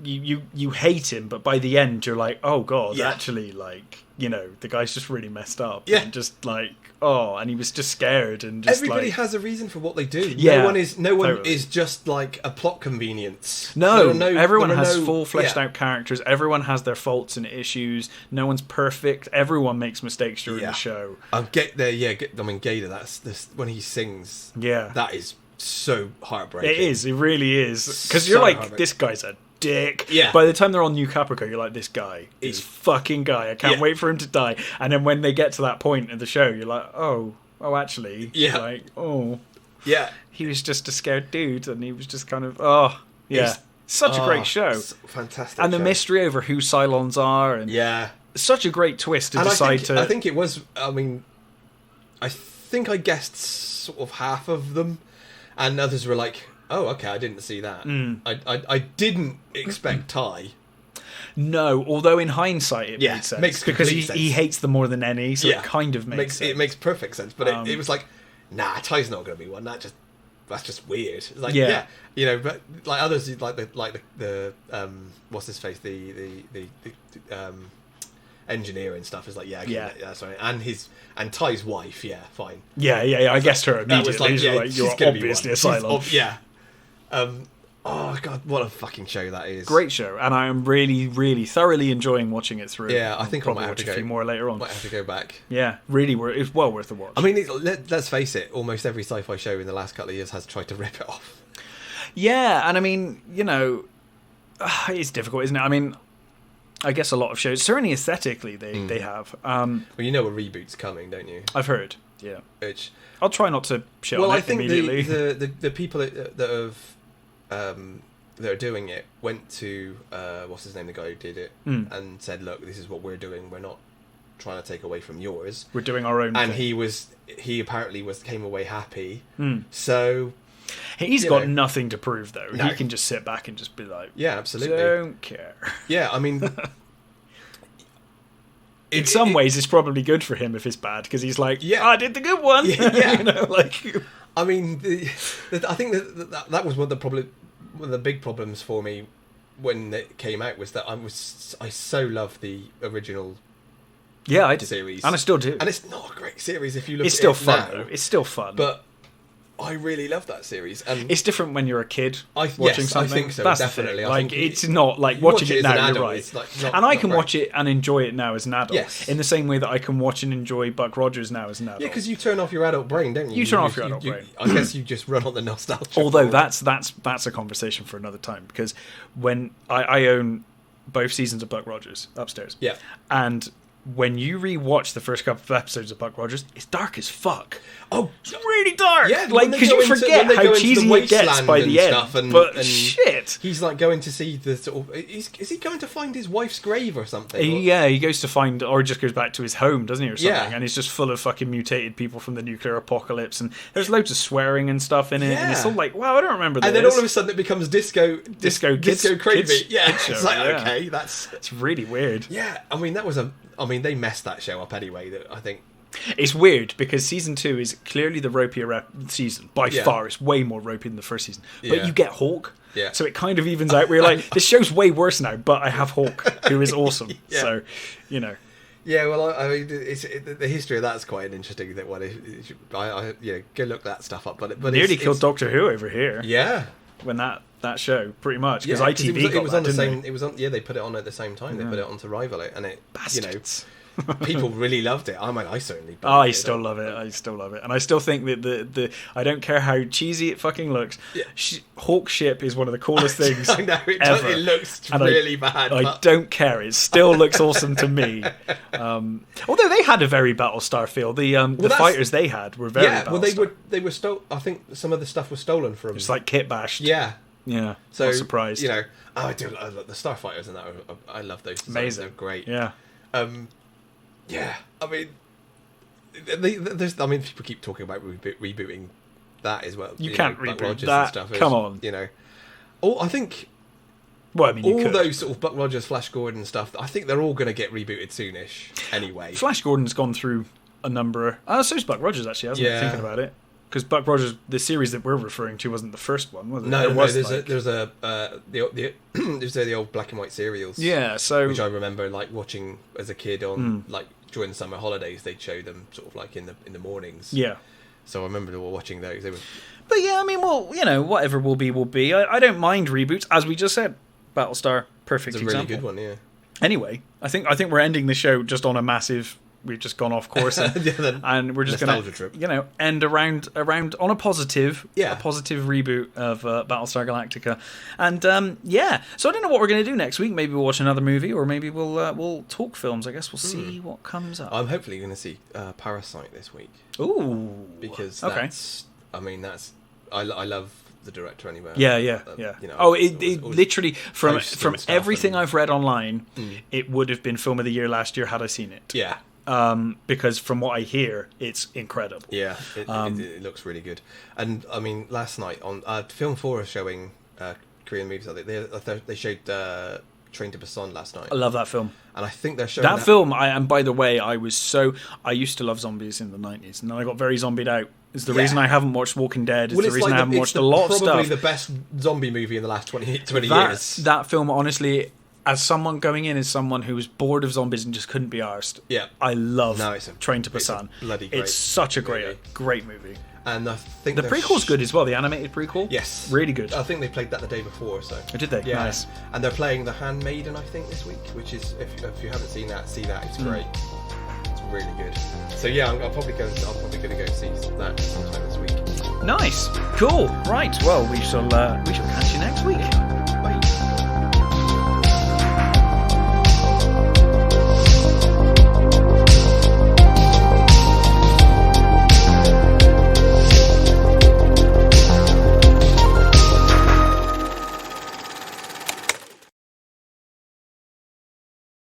you hate him, but by the end you're like, oh god, actually, like, the guy's just really messed up. Yeah. And just like, and he was just scared and just everybody like, has a reason for what they do. Yeah, no one totally. is just like a plot convenience. No, everyone has full yeah. fleshed out characters. Everyone has their faults and issues. No one's perfect. Everyone makes mistakes during the show. Gator. That's this when he sings. Yeah, that is so heartbreaking. It is. It really is. Because you're like, this guy's a dick. Yeah. By the time they're on New Caprica, you're like, this guy is fucking guy. I can't wait for him to die. And then when they get to that point in the show, you're like, oh, actually, like, he was just a scared dude, and he was just kind of, such a great show, fantastic, and the mystery over who Cylons are, and such a great twist to decide I think it was. I mean, I think I guessed sort of half of them, and others were like, oh, okay, I didn't see that. I didn't expect Ty. No, although in hindsight it made sense. Makes because sense. he hates them more than any, so it kind of makes sense. It makes perfect sense, but it was like, nah, Ty's not going to be one. That's just weird. It's like, but like others, like the what's his face, the engineer and stuff is like, that's right, and Ty's wife, fine. I guessed her immediately. That was like, you're obviously a Cylon. Oh god, what a fucking show that is! Great show, and I am really, really thoroughly enjoying watching it through. Yeah, I think I might have watch to go a few more later on. Might have to go back. Yeah, really, it's well worth a watch. I mean, let's face it, almost every sci-fi show in the last couple of years has tried to rip it off. Yeah, and I mean, it's difficult, isn't it? I mean, I guess a lot of shows, certainly aesthetically, they have. Well, you know a reboot's coming, don't you? I've heard. Yeah, which I'll try not to shit on it immediately. The people that are doing it went to what's his name, the guy who did it, and said, "Look, this is what we're doing. We're not trying to take away from yours. We're doing our own." And thing. he apparently came away happy. So he's got nothing to prove, though. No. He can just sit back and just be like, "Yeah, absolutely, don't care." Yeah, I mean. In some ways, it's probably good for him if it's bad, because he's like, I did the good one. Yeah. I mean, I think that was one of the big problems for me when it came out, was that I so loved the original. Yeah, I did. Series, and I still do. And it's not a great series if you look. It's still fun, now, though. It's still fun, but I really love that series, and it's different when you're a kid watching something. I think so. That's definitely. It's not like watching it now. You're right, and I can watch it and enjoy it now as an adult. Yes. In the same way that I can watch and enjoy Buck Rogers now as an adult. Yeah, because you turn off your adult brain, don't you? You turn off your adult brain. I guess you just run on the nostalgia. Although that's a conversation for another time, because when I own both seasons of Buck Rogers upstairs. Yeah, and when you rewatch the first couple of episodes of Buck Rogers, it's dark as fuck. Oh, it's really dark. Yeah, because you forget how cheesy it gets by the end. But shit, he's like going to see the sort of. Is he going to find his wife's grave or something? He goes to find, or just goes back to his home, doesn't he, or something? Yeah. And he's just full of fucking mutated people from the nuclear apocalypse, and there's loads of swearing and stuff in it. Yeah. And it's all like, wow, I don't remember this. And then all of a sudden it becomes disco crazy. Yeah, it's like okay, it's really weird. Yeah, I mean they messed that show up anyway. That I think it's weird because season 2 is clearly the ropier season by far. It's way more ropey than the first season. But you get Hawk, so it kind of evens out. Where you're like, this show's way worse now, but I have Hawk, who is awesome. So, Yeah, well, I mean, the history of that's quite an interesting one. I go look that stuff up. But nearly killed Doctor Who over here. Yeah, when that show pretty much because ITV it was on the same. It was on. Yeah, they put it on at the same time. They put it on to rival it, and it Bastards. People really loved it. I mean, I certainly. I still love it. And I still think that the I don't care how cheesy it fucking looks. Yeah. Hawk ship is one of the coolest things. I know it looks really bad. I don't care. It still looks awesome to me. Although they had a very Battlestar feel. The fighters they had were very. Yeah, well, they were stolen. I think some of the stuff was stolen from. It's like kit bashed. Yeah. Yeah. So not surprised. I do. I love the Starfighters and that. I love those designs. Amazing. They're great. Yeah. Yeah, I mean, people keep talking about rebooting that as well. You can't reboot that. And stuff. Come on, I think. Well, I mean, all those sort of Buck Rogers, Flash Gordon stuff. I think they're all going to get rebooted soonish. Anyway, Flash Gordon's gone through a number. So's Buck Rogers actually. Hasn't he, thinking about it. Because Buck Rogers, the series that we're referring to, wasn't the first one, was it? No, there's the old black and white serials. Yeah, so which I remember like watching as a kid on like during the summer holidays. They'd show them sort of like in the mornings. Yeah. So I remember watching those. They were. But yeah, I mean, well, whatever will be, will be. I don't mind reboots, as we just said. Battlestar, perfect example. It's a really good one, yeah. Anyway, I think we're ending the show just on a massive. We've just gone off course, and we're just going to, end around on a positive reboot of Battlestar Galactica, and So I don't know what we're going to do next week. Maybe we'll watch another movie, or maybe we'll talk films. I guess we'll see what comes up. I'm hopefully going to see Parasite this week. Ooh, because that's. I mean, I love the director anyway. Yeah. It literally from everything I've read online, it would have been film of the year last year had I seen it. Yeah. Because from what I hear, it's incredible. Yeah, it looks really good. And I mean, last night on Film 4 is showing Korean movies. They showed Train to Busan last night. I love that film. And I think they're showing that film. And by the way, I used to love zombies in the 90s, and then I got very zombied out. It's the reason I haven't watched Walking Dead. It's the reason I haven't watched a lot of stuff. Probably the best zombie movie in the last 20 years. That film, honestly. As someone going in as someone who was bored of zombies and just couldn't be arsed, I love Train to Busan. Bloody great. It's such a great movie. And I think the prequel's good as well. The animated prequel, yes, really good. I think they played that the day before. So did they? Yeah. Nice. And they're playing The Handmaiden, I think, this week, which is if you haven't seen that, see that. It's great. It's really good. So yeah, I'm probably going to go see that sometime this week. Nice, cool. Right. Well, we shall catch you next week.